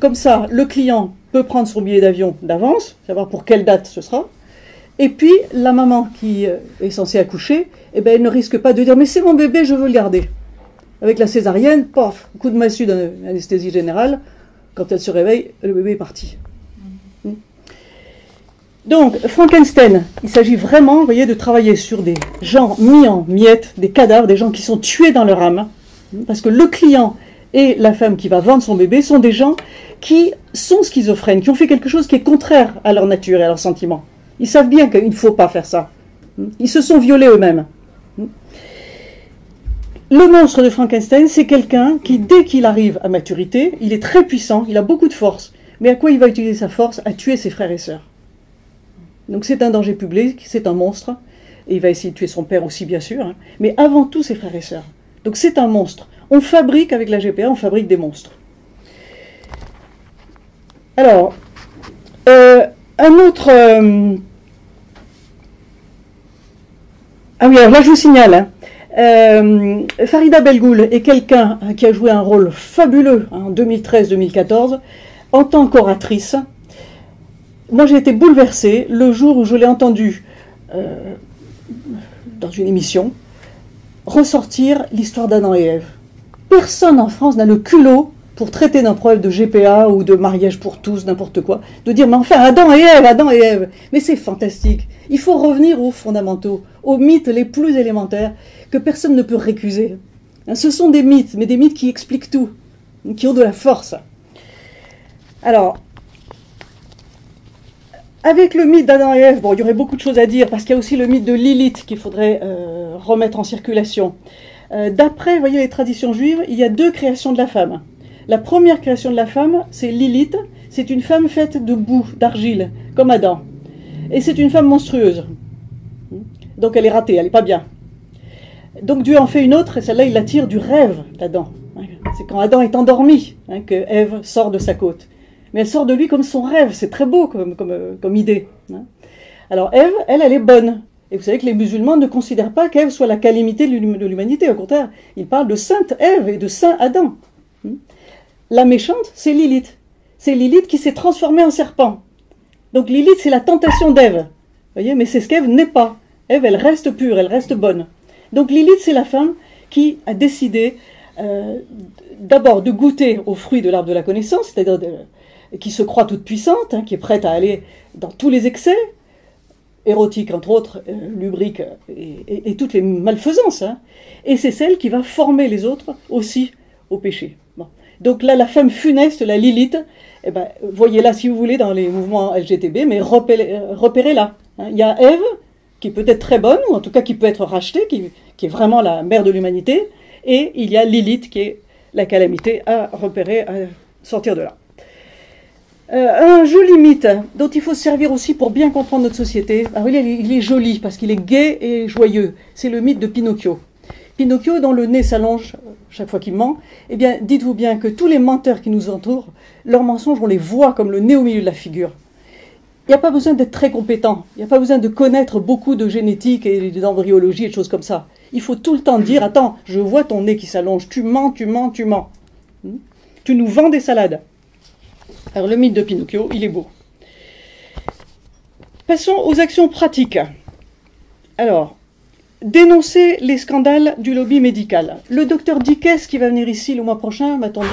comme ça, le client peut prendre son billet d'avion d'avance, savoir pour quelle date ce sera. Et puis, la maman qui est censée accoucher, elle ne risque pas de dire « mais c'est mon bébé, je veux le garder ». Avec la césarienne, paf, coup de massue d'anesthésie générale. Quand elle se réveille, le bébé est parti. Donc, Frankenstein, il s'agit vraiment, vous voyez, de travailler sur des gens mis en miettes, des cadavres, des gens qui sont tués dans leur âme. Parce que le client et la femme qui va vendre son bébé sont des gens qui sont schizophrènes, qui ont fait quelque chose qui est contraire à leur nature et à leurs sentiments. Ils savent bien qu'il ne faut pas faire ça. Ils se sont violés eux-mêmes. Le monstre de Frankenstein, c'est quelqu'un qui, dès qu'il arrive à maturité, il est très puissant, il a beaucoup de force. Mais à quoi il va utiliser sa force? À tuer ses frères et sœurs. Donc c'est un danger public, c'est un monstre. Et il va essayer de tuer son père aussi, bien sûr. Hein, mais avant tout, ses frères et sœurs. Donc c'est un monstre. On fabrique, avec la GPA, on fabrique des monstres. Alors, un autre... Ah oui, alors là je vous signale, hein, Farida Belgoul est quelqu'un qui a joué un rôle fabuleux en 2013-2014 en tant qu'oratrice. Moi j'ai été bouleversée le jour où je l'ai entendue dans une émission ressortir l'histoire d'Adam et Ève. Personne en France n'a le culot pour traiter d'un problème de GPA ou de mariage pour tous, n'importe quoi, de dire mais enfin Adam et Ève, mais c'est fantastique. Il faut revenir aux fondamentaux, aux mythes les plus élémentaires que personne ne peut récuser. Ce sont des mythes, mais des mythes qui expliquent tout, qui ont de la force. Alors, avec le mythe d'Adam et Ève, bon, il y aurait beaucoup de choses à dire, parce qu'il y a aussi le mythe de Lilith qu'il faudrait remettre en circulation. D'après, vous voyez, les traditions juives, il y a deux créations de la femme. La première création de la femme, c'est Lilith, c'est une femme faite de boue, d'argile, comme Adam. Et c'est une femme monstrueuse. Donc elle est ratée, elle n'est pas bien. Donc Dieu en fait une autre, et celle-là, il la tire du rêve d'Adam. C'est quand Adam est endormi que Ève sort de sa côte. Mais elle sort de lui comme son rêve, c'est très beau comme idée. Alors Ève, elle est bonne. Et vous savez que les musulmans ne considèrent pas qu'Ève soit la calamité de l'humanité. Au contraire, ils parlent de sainte Ève et de saint Adam. La méchante, c'est Lilith. C'est Lilith qui s'est transformée en serpent. Donc Lilith, c'est la tentation d'Ève. Vous voyez, mais c'est ce qu'Ève n'est pas. Ève, elle reste pure, elle reste bonne. Donc Lilith, c'est la femme qui a décidé d'abord de goûter aux fruits de l'arbre de la connaissance, c'est-à-dire qui se croit toute puissante, qui est prête à aller dans tous les excès, érotiques entre autres, lubriques et toutes les malfaisances. Et c'est celle qui va former les autres aussi au péché. Bon. Donc là, la femme funeste, la Lilith, eh ben, voyez-la si vous voulez dans les mouvements LGTB, mais repérez-la. Il y a Ève, qui peut être très bonne, ou en tout cas qui peut être rachetée, qui est vraiment la mère de l'humanité, et il y a Lilith, qui est la calamité à repérer, à sortir de là. Un joli mythe dont il faut se servir aussi pour bien comprendre notre société. Alors il est joli parce qu'il est gai et joyeux. C'est le mythe de Pinocchio. Pinocchio, dont le nez s'allonge chaque fois qu'il ment, eh bien, dites-vous bien que tous les menteurs qui nous entourent, leurs mensonges, on les voit comme le nez au milieu de la figure. Il n'y a pas besoin d'être très compétent. Il n'y a pas besoin de connaître beaucoup de génétique et d'embryologie et de choses comme ça. Il faut tout le temps dire, attends, je vois ton nez qui s'allonge, tu mens, tu mens, tu mens. Tu nous vends des salades. Alors le mythe de Pinocchio, il est beau. Passons aux actions pratiques. Alors, dénoncer les scandales du lobby médical. Le docteur Dickès, qui va venir ici le mois prochain, m'attendez,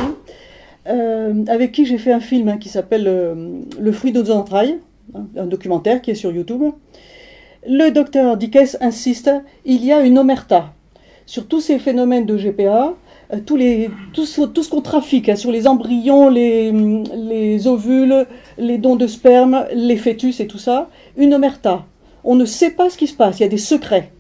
avec qui j'ai fait un film qui s'appelle Le fruit de nos entrailles, un documentaire qui est sur YouTube. Le docteur Dickès insiste, il y a une omerta sur tous ces phénomènes de GPA, tout ce qu'on trafique, sur les embryons, les ovules, les dons de sperme, les fœtus et tout ça, une omerta. On ne sait pas ce qui se passe, il y a des secrets.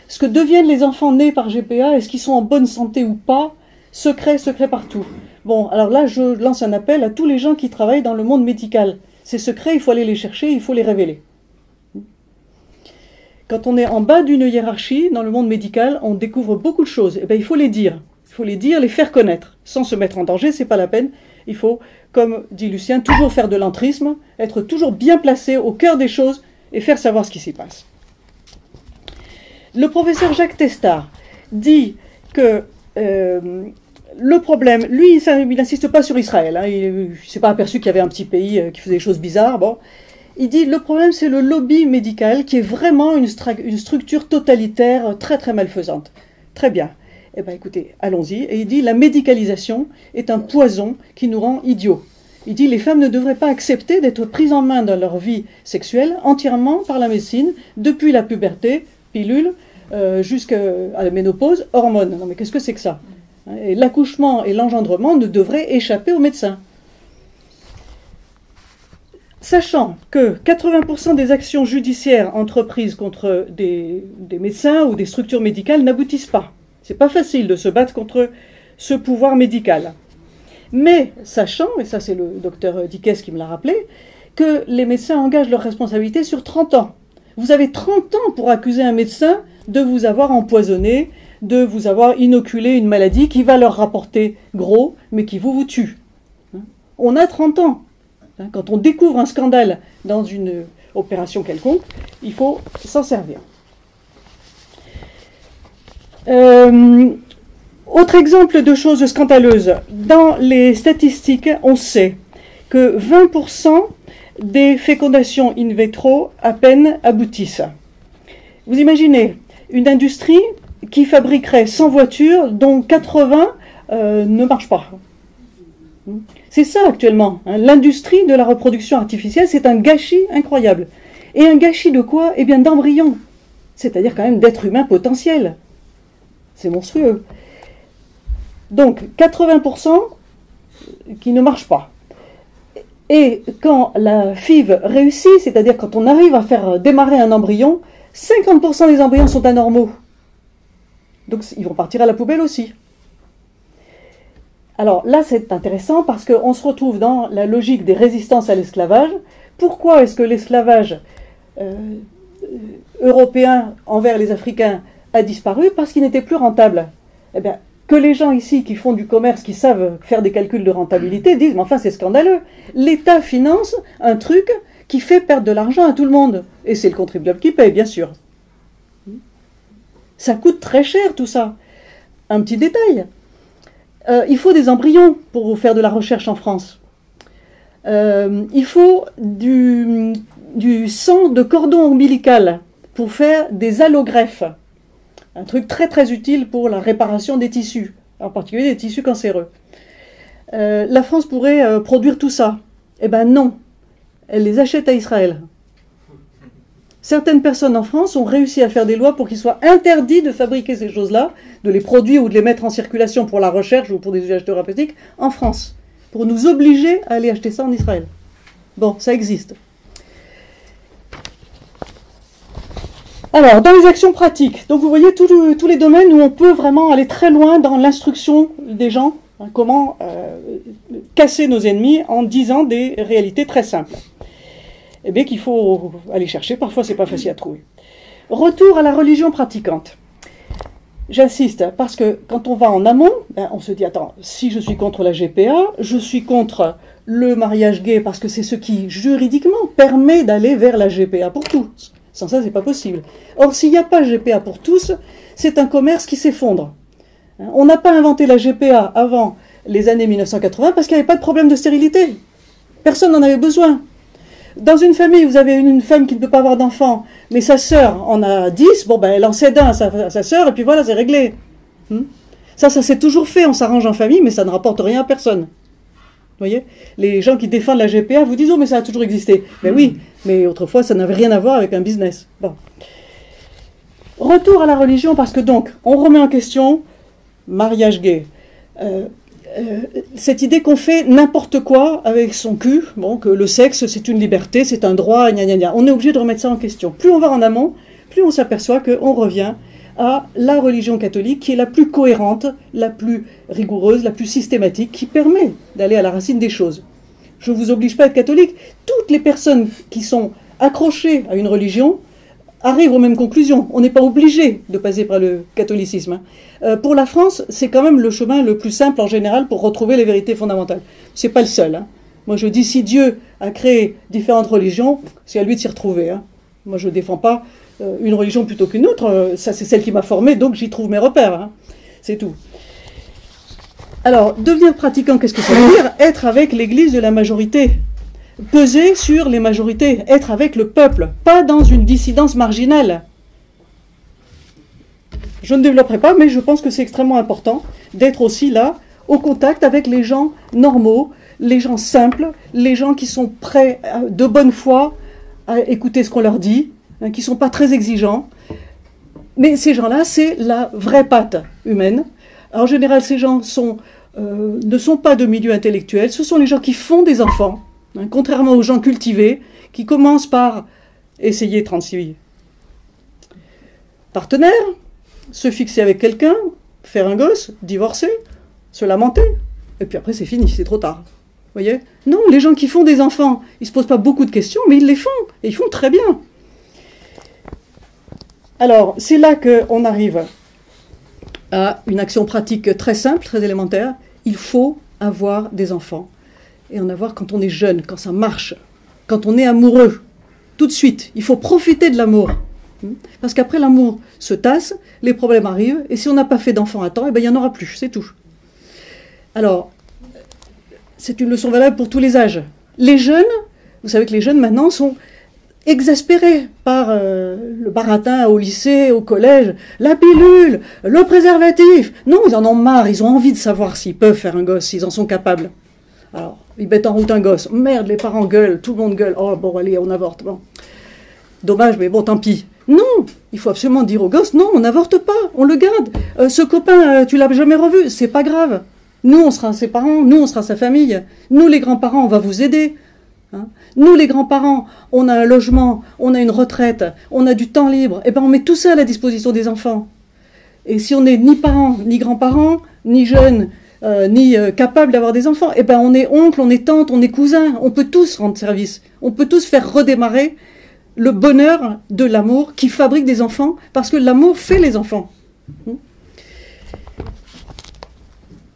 Ce que deviennent les enfants nés par GPA, est-ce qu'ils sont en bonne santé ou pas? Secret, secret partout. Bon, alors là, je lance un appel à tous les gens qui travaillent dans le monde médical. Ces secrets, il faut aller les chercher, il faut les révéler. Quand on est en bas d'une hiérarchie, dans le monde médical, on découvre beaucoup de choses. Eh bien, il faut les dire. Il faut les dire, les faire connaître. Sans se mettre en danger, c'est pas la peine. Il faut, comme dit Lucien, toujours faire de l'entrisme, être toujours bien placé au cœur des choses et faire savoir ce qui s'y passe. Le professeur Jacques Testard dit que le problème, lui, il n'insiste pas sur Israël. Il ne s'est pas aperçu qu'il y avait un petit pays qui faisait des choses bizarres. Bon. Il dit le problème, c'est le lobby médical qui est vraiment une structure totalitaire très très malfaisante. Très bien. Eh bien écoutez, allons-y. Et il dit, la médicalisation est un poison qui nous rend idiots. Il dit, les femmes ne devraient pas accepter d'être prises en main dans leur vie sexuelle entièrement par la médecine, depuis la puberté, pilule, jusqu'à la ménopause, hormones. Non mais qu'est-ce que c'est que ça? Et l'accouchement et l'engendrement ne devraient échapper aux médecins. Sachant que 80% des actions judiciaires entreprises contre des médecins ou des structures médicales n'aboutissent pas. C'est pas facile de se battre contre ce pouvoir médical. Mais sachant, et ça c'est le docteur Dickès qui me l'a rappelé, que les médecins engagent leurs responsabilités sur 30 ans. Vous avez 30 ans pour accuser un médecin de vous avoir empoisonné, de vous avoir inoculé une maladie qui va leur rapporter gros, mais qui vous tue. On a 30 ans. Quand on découvre un scandale dans une opération quelconque, il faut s'en servir. Autre exemple de choses scandaleuses. Dans les statistiques, on sait que 20% des fécondations in vitro à peine aboutissent. Vous imaginez une industrie qui fabriquerait 100 voitures, dont 80 ne marchent pas. C'est ça actuellement. L'industrie de la reproduction artificielle, c'est un gâchis incroyable. Et un gâchis de quoi? Eh bien d'embryons. C'est-à-dire quand même d'êtres humains potentiels. C'est monstrueux. Donc 80% qui ne marchent pas. Et quand la FIV réussit, c'est-à-dire quand on arrive à faire démarrer un embryon, 50% des embryons sont anormaux. Donc ils vont partir à la poubelle aussi. Alors là, c'est intéressant parce qu'on se retrouve dans la logique des résistances à l'esclavage. Pourquoi est-ce que l'esclavage européen envers les Africains a disparu? Parce qu'il n'était plus rentable. Eh bien, que les gens ici qui font du commerce, qui savent faire des calculs de rentabilité, disent « mais enfin, c'est scandaleux. L'État finance un truc qui fait perdre de l'argent à tout le monde. » Et c'est le contribuable qui paye, bien sûr. Ça coûte très cher, tout ça. Un petit détail. Il faut des embryons pour faire de la recherche en France. Il faut du sang de cordon ombilical pour faire des allogreffes. Un truc très très utile pour la réparation des tissus, en particulier des tissus cancéreux. La France pourrait produire tout ça. Eh bien non, elle les achète à Israël. Certaines personnes en France ont réussi à faire des lois pour qu'il soit interdit de fabriquer ces choses-là, de les produire ou de les mettre en circulation pour la recherche ou pour des usages thérapeutiques en France, pour nous obliger à aller acheter ça en Israël. Bon, ça existe. Alors, dans les actions pratiques, donc vous voyez tous les domaines où on peut vraiment aller très loin dans l'instruction des gens, hein, comment casser nos ennemis en disant des réalités très simples. Eh bien qu'il faut aller chercher, parfois c'est pas facile à trouver. Retour à la religion pratiquante. J'insiste, parce que quand on va en amont, on se dit, attends, si je suis contre la GPA, je suis contre le mariage gay, parce que c'est ce qui, juridiquement, permet d'aller vers la GPA pour tous. Sans ça, c'est pas possible. Or, s'il n'y a pas GPA pour tous, c'est un commerce qui s'effondre. On n'a pas inventé la GPA avant les années 1980 parce qu'il n'y avait pas de problème de stérilité. Personne n'en avait besoin. Dans une famille, vous avez une femme qui ne peut pas avoir d'enfant, mais sa sœur en a 10, bon ben elle en cède un à sa sœur, et puis voilà, c'est réglé. Ça s'est toujours fait, on s'arrange en famille, mais ça ne rapporte rien à personne. Vous voyez? Les gens qui défendent la GPA vous disent « Oh, mais ça a toujours existé ». Ben oui, mais autrefois, ça n'avait rien à voir avec un business. Bon. Retour à la religion, parce que donc, on remet en question mariage gay. Cette idée qu'on fait n'importe quoi avec son cul, bon, que le sexe c'est une liberté, c'est un droit, gna gna gna. On est obligé de remettre ça en question. Plus on va en amont, plus on s'aperçoit qu'on revient à la religion catholique qui est la plus cohérente, la plus rigoureuse, la plus systématique, qui permet d'aller à la racine des choses. Je ne vous oblige pas à être catholique. Toutes les personnes qui sont accrochées à une religion arrivent aux mêmes conclusions. On n'est pas obligé de passer par le catholicisme. Pour la France, c'est quand même le chemin le plus simple en général pour retrouver les vérités fondamentales. C'est pas le seul. Hein. Moi je dis, si Dieu a créé différentes religions, c'est à lui de s'y retrouver. Hein. Moi je ne défends pas une religion plutôt qu'une autre. Ça c'est celle qui m'a formé, donc j'y trouve mes repères. Hein. C'est tout. Alors, devenir pratiquant, qu'est-ce que ça veut dire? Être avec l'église de la majorité. Peser sur les majorités, être avec le peuple, pas dans une dissidence marginale. Je ne développerai pas, mais je pense que c'est extrêmement important d'être aussi là, au contact avec les gens normaux, les gens simples, les gens qui sont prêts de bonne foi à écouter ce qu'on leur dit, hein, qui ne sont pas très exigeants. Mais ces gens-là, c'est la vraie patte humaine. En général, ces gens ne sont pas de milieu intellectuel, ce sont les gens qui font des enfants, hein, contrairement aux gens cultivés, qui commencent par essayer 36 partenaires, se fixer avec quelqu'un, faire un gosse, divorcer, se lamenter, et puis après c'est fini, c'est trop tard. Vous voyez? Non, les gens qui font des enfants, ils ne se posent pas beaucoup de questions, mais ils les font, et ils font très bien. Alors, c'est là qu'on arrive à une action pratique très simple, très élémentaire. Il faut avoir des enfants. Et en avoir quand on est jeune, quand ça marche, quand on est amoureux, tout de suite. Il faut profiter de l'amour. Parce qu'après, l'amour se tasse, les problèmes arrivent, et si on n'a pas fait d'enfants à temps, eh ben, il n'y en aura plus, c'est tout. Alors, c'est une leçon valable pour tous les âges. Les jeunes, vous savez que les jeunes maintenant sont exaspérés par le baratin au lycée, au collège, la pilule, le préservatif. Non, ils en ont marre, ils ont envie de savoir s'ils peuvent faire un gosse, s'ils en sont capables. Alors, ils mettent en route un gosse. Merde, les parents gueulent, tout le monde gueule. Oh, bon, allez, on avorte. Bon. Dommage, mais bon, tant pis. Non, il faut absolument dire au gosse, non, on n'avorte pas, on le garde. Ce copain, tu l'as jamais revu, c'est pas grave. Nous, on sera ses parents, nous, on sera sa famille. Nous, les grands-parents, on va vous aider. Hein. Nous, les grands-parents, on a un logement, on a une retraite, on a du temps libre. Eh bien, on met tout ça à la disposition des enfants. Et si on n'est ni parents, ni grands-parents, ni jeunes, ni capables d'avoir des enfants, eh bien, on est oncle, on est tante, on est cousin. On peut tous rendre service. On peut tous faire redémarrer le bonheur de l'amour qui fabrique des enfants, parce que l'amour fait les enfants.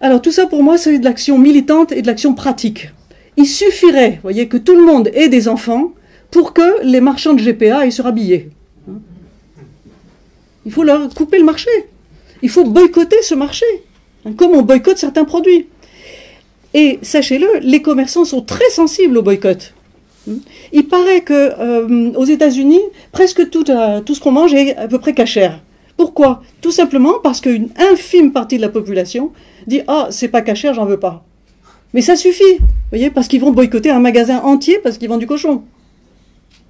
Alors, tout ça, pour moi, c'est de l'action militante et de l'action pratique. Il suffirait, vous voyez, que tout le monde ait des enfants pour que les marchands de GPA aillent se rhabiller. Il faut leur couper le marché. Il faut boycotter ce marché, comme on boycotte certains produits. Et sachez-le, les commerçants sont très sensibles au boycott. Il paraît qu'aux États-Unis, presque tout ce qu'on mange est à peu près cachère. Pourquoi? Tout simplement parce qu'une infime partie de la population dit « Ah, c'est pas cachère, j'en veux pas ». Mais ça suffit, vous voyez, parce qu'ils vont boycotter un magasin entier parce qu'ils vendent du cochon. Vous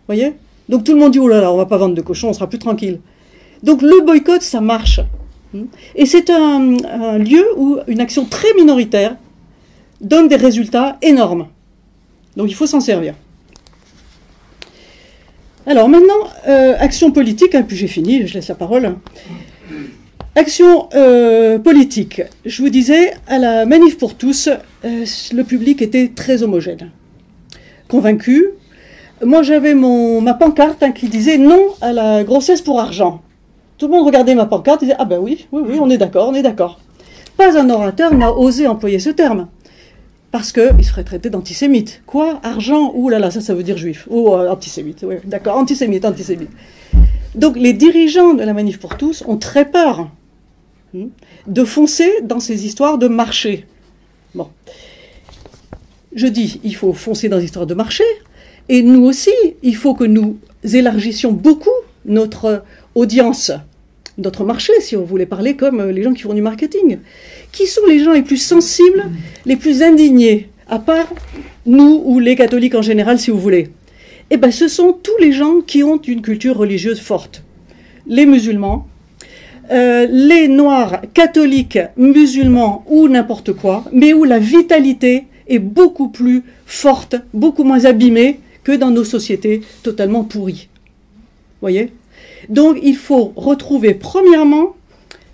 voyez? Donc tout le monde dit « Oh là là, on va pas vendre de cochon, on sera plus tranquille ». Donc le boycott, ça marche. Et c'est un lieu où une action très minoritaire donne des résultats énormes. Donc il faut s'en servir. Alors maintenant, action politique, hein, puis j'ai fini, je laisse la parole. Action politique. Je vous disais, à la Manif pour tous, le public était très homogène. Convaincu. Moi, j'avais ma pancarte qui disait « Non à la grossesse pour argent ». Tout le monde regardait ma pancarte et disait « Ah ben oui, on est d'accord, on est d'accord ». Pas un orateur n'a osé employer ce terme. Parce qu'il serait traité d'antisémite. Quoi? Argent? Ouh là là, ça veut dire juif. Ou antisémite, oui, d'accord, antisémite. Donc les dirigeants de la Manif pour tous ont très peur de foncer dans ces histoires de marché. Bon. Je dis, il faut foncer dans les histoires de marché, et nous aussi, il faut que nous élargissions beaucoup notre audience, notre marché, si on voulait parler comme les gens qui font du marketing. Qui sont les gens les plus sensibles, les plus indignés, à part nous ou les catholiques en général, si vous voulez? Eh bien, ce sont tous les gens qui ont une culture religieuse forte. Les musulmans, les noirs, catholiques, musulmans ou n'importe quoi, mais où la vitalité est beaucoup plus forte, beaucoup moins abîmée que dans nos sociétés totalement pourries. Vous voyez? Donc, il faut retrouver, premièrement,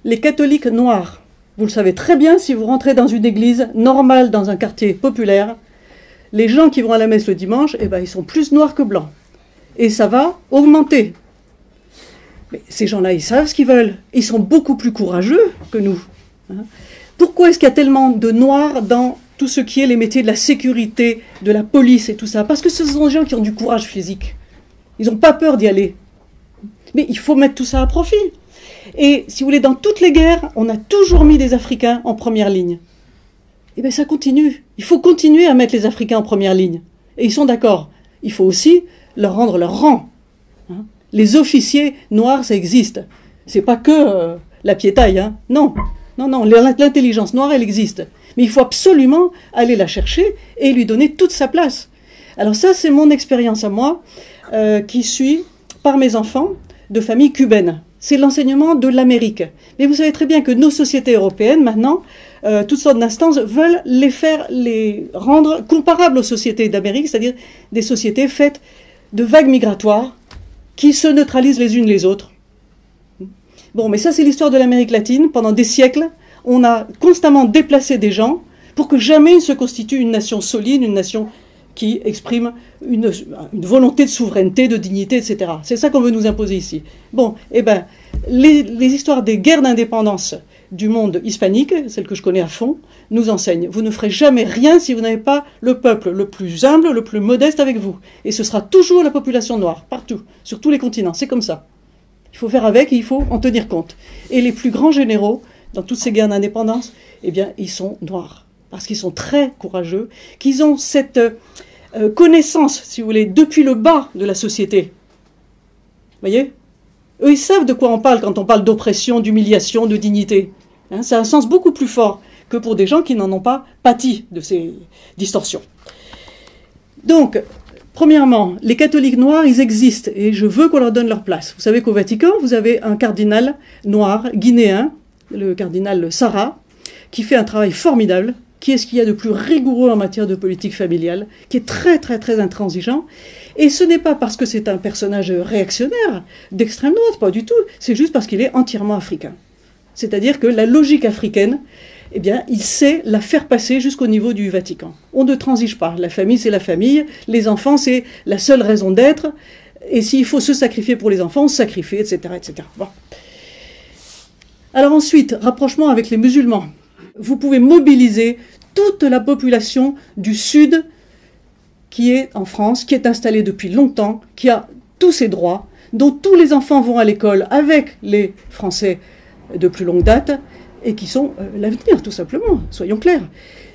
les catholiques noirs. Vous le savez très bien, si vous rentrez dans une église normale, dans un quartier populaire, les gens qui vont à la messe le dimanche, eh ben, ils sont plus noirs que blancs. Et ça va augmenter. Mais ces gens-là, ils savent ce qu'ils veulent. Ils sont beaucoup plus courageux que nous. Pourquoi est-ce qu'il y a tellement de noirs dans tout ce qui est les métiers de la sécurité, de la police et tout ça? Parce que ce sont des gens qui ont du courage physique. Ils n'ont pas peur d'y aller. Mais il faut mettre tout ça à profit. Et si vous voulez, dans toutes les guerres, on a toujours mis des Africains en première ligne. Eh bien, ça continue. Il faut continuer à mettre les Africains en première ligne. Et ils sont d'accord. Il faut aussi leur rendre leur rang. Les officiers noirs, ça existe. C'est pas que la piétaille, hein. Non, non, non, l'intelligence noire, elle existe. Mais il faut absolument aller la chercher et lui donner toute sa place. Alors ça, c'est mon expérience à moi, qui suit par mes enfants de famille cubaine. C'est l'enseignement de l'Amérique. Mais vous savez très bien que nos sociétés européennes, maintenant, toutes sortes d'instances veulent les rendre comparables aux sociétés d'Amérique, c'est-à-dire des sociétés faites de vagues migratoires qui se neutralisent les unes les autres. Bon, mais ça, c'est l'histoire de l'Amérique latine. Pendant des siècles, on a constamment déplacé des gens pour que jamais il se constitue une nation solide, une nation qui exprime une volonté de souveraineté, de dignité, etc. C'est ça qu'on veut nous imposer ici. Bon, eh bien, les histoires des guerres d'indépendance du monde hispanique, celles que je connais à fond, nous enseignent. Vous ne ferez jamais rien si vous n'avez pas le peuple le plus humble, le plus modeste avec vous. Et ce sera toujours la population noire, partout, sur tous les continents. C'est comme ça. Il faut faire avec et il faut en tenir compte. Et les plus grands généraux, dans toutes ces guerres d'indépendance, eh bien, ils sont noirs. Parce qu'ils sont très courageux, qu'ils ont cette connaissance, si vous voulez, depuis le bas de la société. Vous voyez? Eux, ils savent de quoi on parle quand on parle d'oppression, d'humiliation, de dignité. Hein, ça a un sens beaucoup plus fort que pour des gens qui n'en ont pas pâti de ces distorsions. Donc, premièrement, les catholiques noirs, ils existent et je veux qu'on leur donne leur place. Vous savez qu'au Vatican, vous avez un cardinal noir guinéen, le cardinal Sarah, qui fait un travail formidable. Qui est ce qu'il y a de plus rigoureux en matière de politique familiale, qui est très très très intransigeant. Et ce n'est pas parce que c'est un personnage réactionnaire, d'extrême droite, pas du tout, c'est juste parce qu'il est entièrement africain. C'est-à-dire que la logique africaine, eh bien, il sait la faire passer jusqu'au niveau du Vatican. On ne transige pas, la famille c'est la famille, les enfants c'est la seule raison d'être, et s'il faut se sacrifier pour les enfants, on se sacrifie, etc. etc. Bon. Alors ensuite, rapprochement avec les musulmans. Vous pouvez mobiliser toute la population du Sud qui est en France, qui est installée depuis longtemps, qui a tous ses droits, dont tous les enfants vont à l'école avec les Français de plus longue date et qui sont l'avenir, tout simplement, soyons clairs.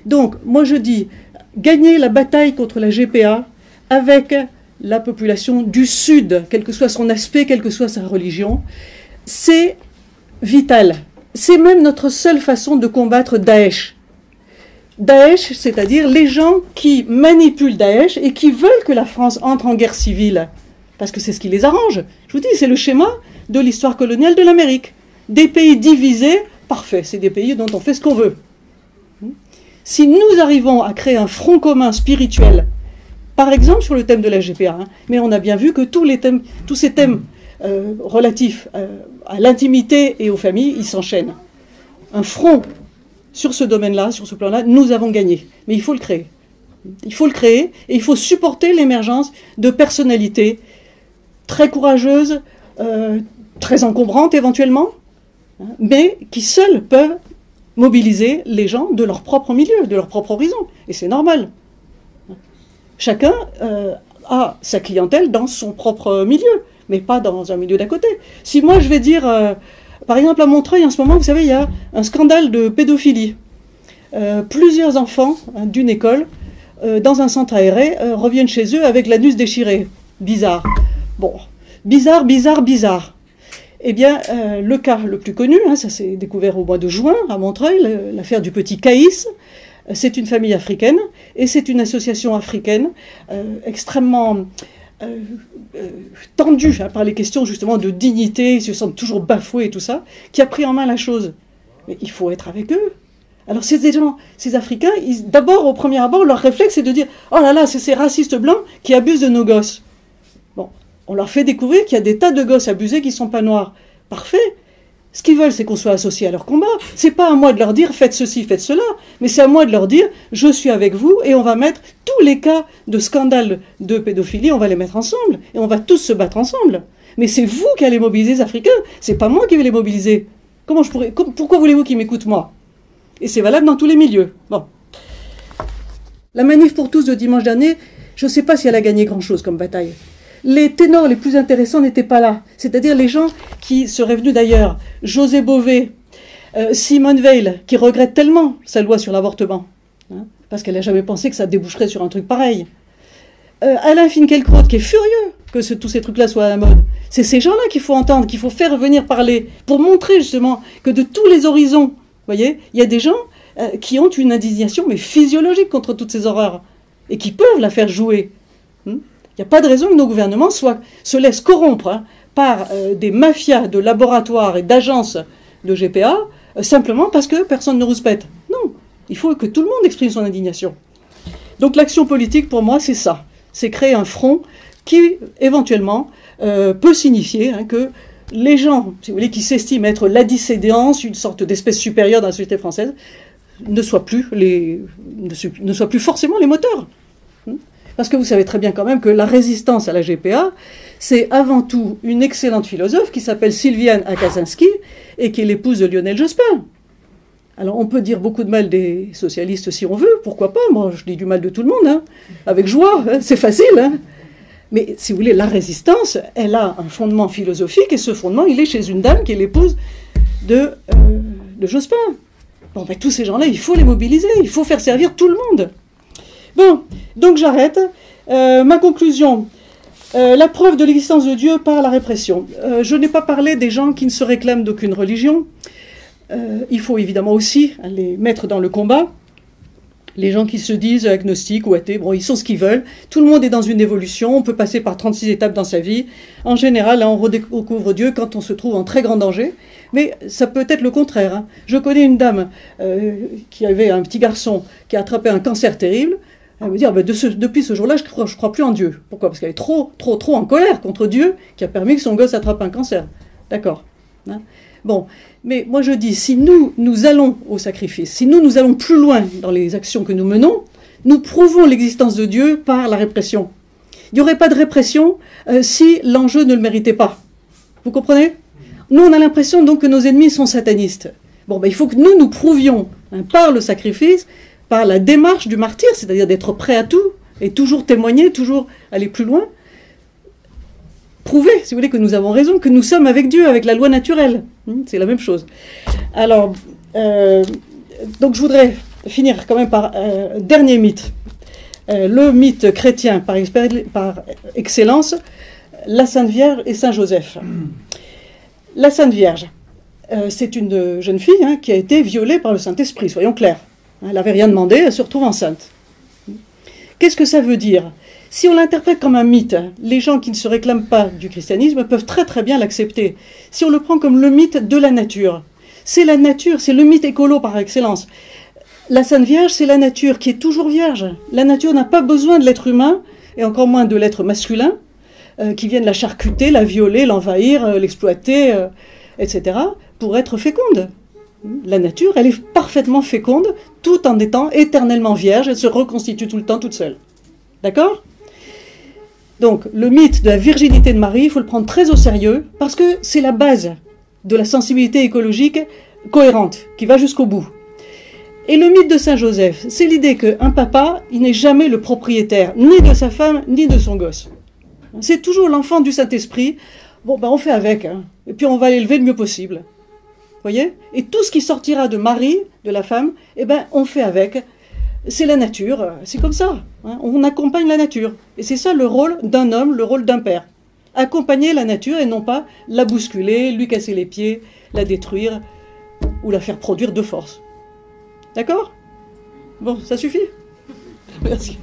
Donc, moi je dis, gagner la bataille contre la GPA avec la population du Sud, quel que soit son aspect, quelle que soit sa religion, c'est vital. C'est même notre seule façon de combattre Daesh. Daesh, c'est-à-dire les gens qui manipulent Daesh et qui veulent que la France entre en guerre civile. Parce que c'est ce qui les arrange. Je vous dis, c'est le schéma de l'histoire coloniale de l'Amérique. Des pays divisés, parfait, c'est des pays dont on fait ce qu'on veut. Si nous arrivons à créer un front commun spirituel, par exemple sur le thème de la GPA, mais on a bien vu que tous ces thèmes relatifs à l'intimité et aux familles, ils s'enchaînent. Un front sur ce domaine-là, sur ce plan-là, nous avons gagné. Mais il faut le créer. Il faut le créer et il faut supporter l'émergence de personnalités très courageuses, très encombrantes éventuellement, mais qui seules peuvent mobiliser les gens de leur propre milieu, de leur propre horizon. Et c'est normal. Chacun a sa clientèle dans son propre milieu, mais pas dans un milieu d'à côté. Si moi je vais dire, par exemple à Montreuil en ce moment, vous savez, il y a un scandale de pédophilie. Plusieurs enfants d'une école, dans un centre aéré, reviennent chez eux avec l'anus déchiré. Bizarre. Bon, bizarre, bizarre, bizarre. Eh bien, le cas le plus connu, ça s'est découvert au mois de juin à Montreuil, l'affaire du petit Caïs. C'est une famille africaine et c'est une association africaine extrêmement tendue par les questions justement de dignité, ils se sentent toujours bafoués et tout ça, qui a pris en main la chose. Mais il faut être avec eux. Alors ces gens, ces Africains, d'abord au premier abord, leur réflexe c'est de dire « Oh là là, c'est ces racistes blancs qui abusent de nos gosses ». Bon, on leur fait découvrir qu'il y a des tas de gosses abusés qui ne sont pas noirs. Parfait. Ce qu'ils veulent, c'est qu'on soit associés à leur combat. C'est pas à moi de leur dire « faites ceci, faites cela », mais c'est à moi de leur dire « je suis avec vous » et on va mettre tous les cas de scandale de pédophilie, on va les mettre ensemble et on va tous se battre ensemble. Mais c'est vous qui allez mobiliser les Africains, c'est pas moi qui vais les mobiliser. Pourquoi voulez-vous qu'ils m'écoutent moi? Et c'est valable dans tous les milieux. Bon. La manif pour tous de dimanche dernier, je ne sais pas si elle a gagné grand-chose comme bataille. Les ténors les plus intéressants n'étaient pas là. C'est-à-dire les gens qui seraient venus d'ailleurs. José Bové, Simone Veil, qui regrette tellement sa loi sur l'avortement, parce qu'elle n'a jamais pensé que ça déboucherait sur un truc pareil. Alain Finkielkraut, qui est furieux, que tous ces trucs-là soient à la mode. C'est ces gens-là qu'il faut entendre, qu'il faut faire venir parler, pour montrer justement que de tous les horizons, vous voyez, il y a des gens qui ont une indignation, mais physiologique contre toutes ces horreurs, et qui peuvent la faire jouer. Il n'y a pas de raison que nos gouvernements se laissent corrompre par des mafias de laboratoires et d'agences de GPA, simplement parce que personne ne rouspète. Non, il faut que tout le monde exprime son indignation. Donc l'action politique, pour moi, c'est ça. C'est créer un front qui, éventuellement, peut signifier que les gens, si vous voulez, qui s'estiment être la dissédence, une sorte d'espèce supérieure dans la société française, ne soient plus forcément les moteurs. Parce que vous savez très bien quand même que la résistance à la GPA, c'est avant tout une excellente philosophe qui s'appelle Sylviane Akaczynski et qui est l'épouse de Lionel Jospin. Alors on peut dire beaucoup de mal des socialistes si on veut, pourquoi pas, moi je dis du mal de tout le monde, avec joie, c'est facile. Mais si vous voulez, la résistance, elle a un fondement philosophique et ce fondement, il est chez une dame qui est l'épouse de Jospin. Bon, ben, tous ces gens-là, il faut les mobiliser, il faut faire servir tout le monde. Bon, donc j'arrête. Ma conclusion, la preuve de l'existence de Dieu par la répression. Je n'ai pas parlé des gens qui ne se réclament d'aucune religion. Il faut évidemment aussi les mettre dans le combat. Les gens qui se disent agnostiques ou athées, bon, ils sont ce qu'ils veulent. Tout le monde est dans une évolution, on peut passer par 36 étapes dans sa vie. En général, là, on redécouvre Dieu quand on se trouve en très grand danger. Mais ça peut être le contraire. Je connais une dame qui avait un petit garçon qui a attrapé un cancer terrible. Elle me dit, depuis ce jour-là, je crois plus en Dieu. Pourquoi? Parce qu'elle est trop en colère contre Dieu qui a permis que son gosse attrape un cancer. D'accord. Bon, mais moi je dis, si nous allons au sacrifice, si nous allons plus loin dans les actions que nous menons, nous prouvons l'existence de Dieu par la répression. Il n'y aurait pas de répression si l'enjeu ne le méritait pas. Vous comprenez? Nous, on a l'impression donc que nos ennemis sont satanistes. Bon, il faut que nous prouvions, par le sacrifice, par la démarche du martyr, c'est-à-dire d'être prêt à tout, et toujours témoigner, toujours aller plus loin, prouver, si vous voulez, que nous avons raison, que nous sommes avec Dieu, avec la loi naturelle. C'est la même chose. Alors, donc je voudrais finir quand même par un dernier mythe. Le mythe chrétien par excellence, la Sainte Vierge et Saint Joseph. La Sainte Vierge, c'est une jeune fille qui a été violée par le Saint-Esprit, soyons clairs. Elle n'avait rien demandé, elle se retrouve enceinte. Qu'est-ce que ça veut dire? Si on l'interprète comme un mythe, les gens qui ne se réclament pas du christianisme peuvent très très bien l'accepter. Si on le prend comme le mythe de la nature, c'est la nature, c'est le mythe écolo par excellence. La Sainte Vierge, c'est la nature qui est toujours vierge. La nature n'a pas besoin de l'être humain, et encore moins de l'être masculin, qui viennent la charcuter, la violer, l'envahir, l'exploiter, etc., pour être féconde. La nature, elle est parfaitement féconde, tout en étant éternellement vierge, elle se reconstitue tout le temps toute seule. D'accord ? Donc, le mythe de la virginité de Marie, il faut le prendre très au sérieux, parce que c'est la base de la sensibilité écologique cohérente, qui va jusqu'au bout. Et le mythe de Saint Joseph, c'est l'idée qu'un papa, il n'est jamais le propriétaire, ni de sa femme, ni de son gosse. C'est toujours l'enfant du Saint-Esprit. Bon, on fait avec, et puis on va l'élever le mieux possible. Voyez? Et tout ce qui sortira de Marie, de la femme, on fait avec. C'est la nature, c'est comme ça. On accompagne la nature. Et c'est ça le rôle d'un homme, le rôle d'un père. Accompagner la nature et non pas la bousculer, lui casser les pieds, la détruire ou la faire produire de force. D'accord? Bon, ça suffit? Merci.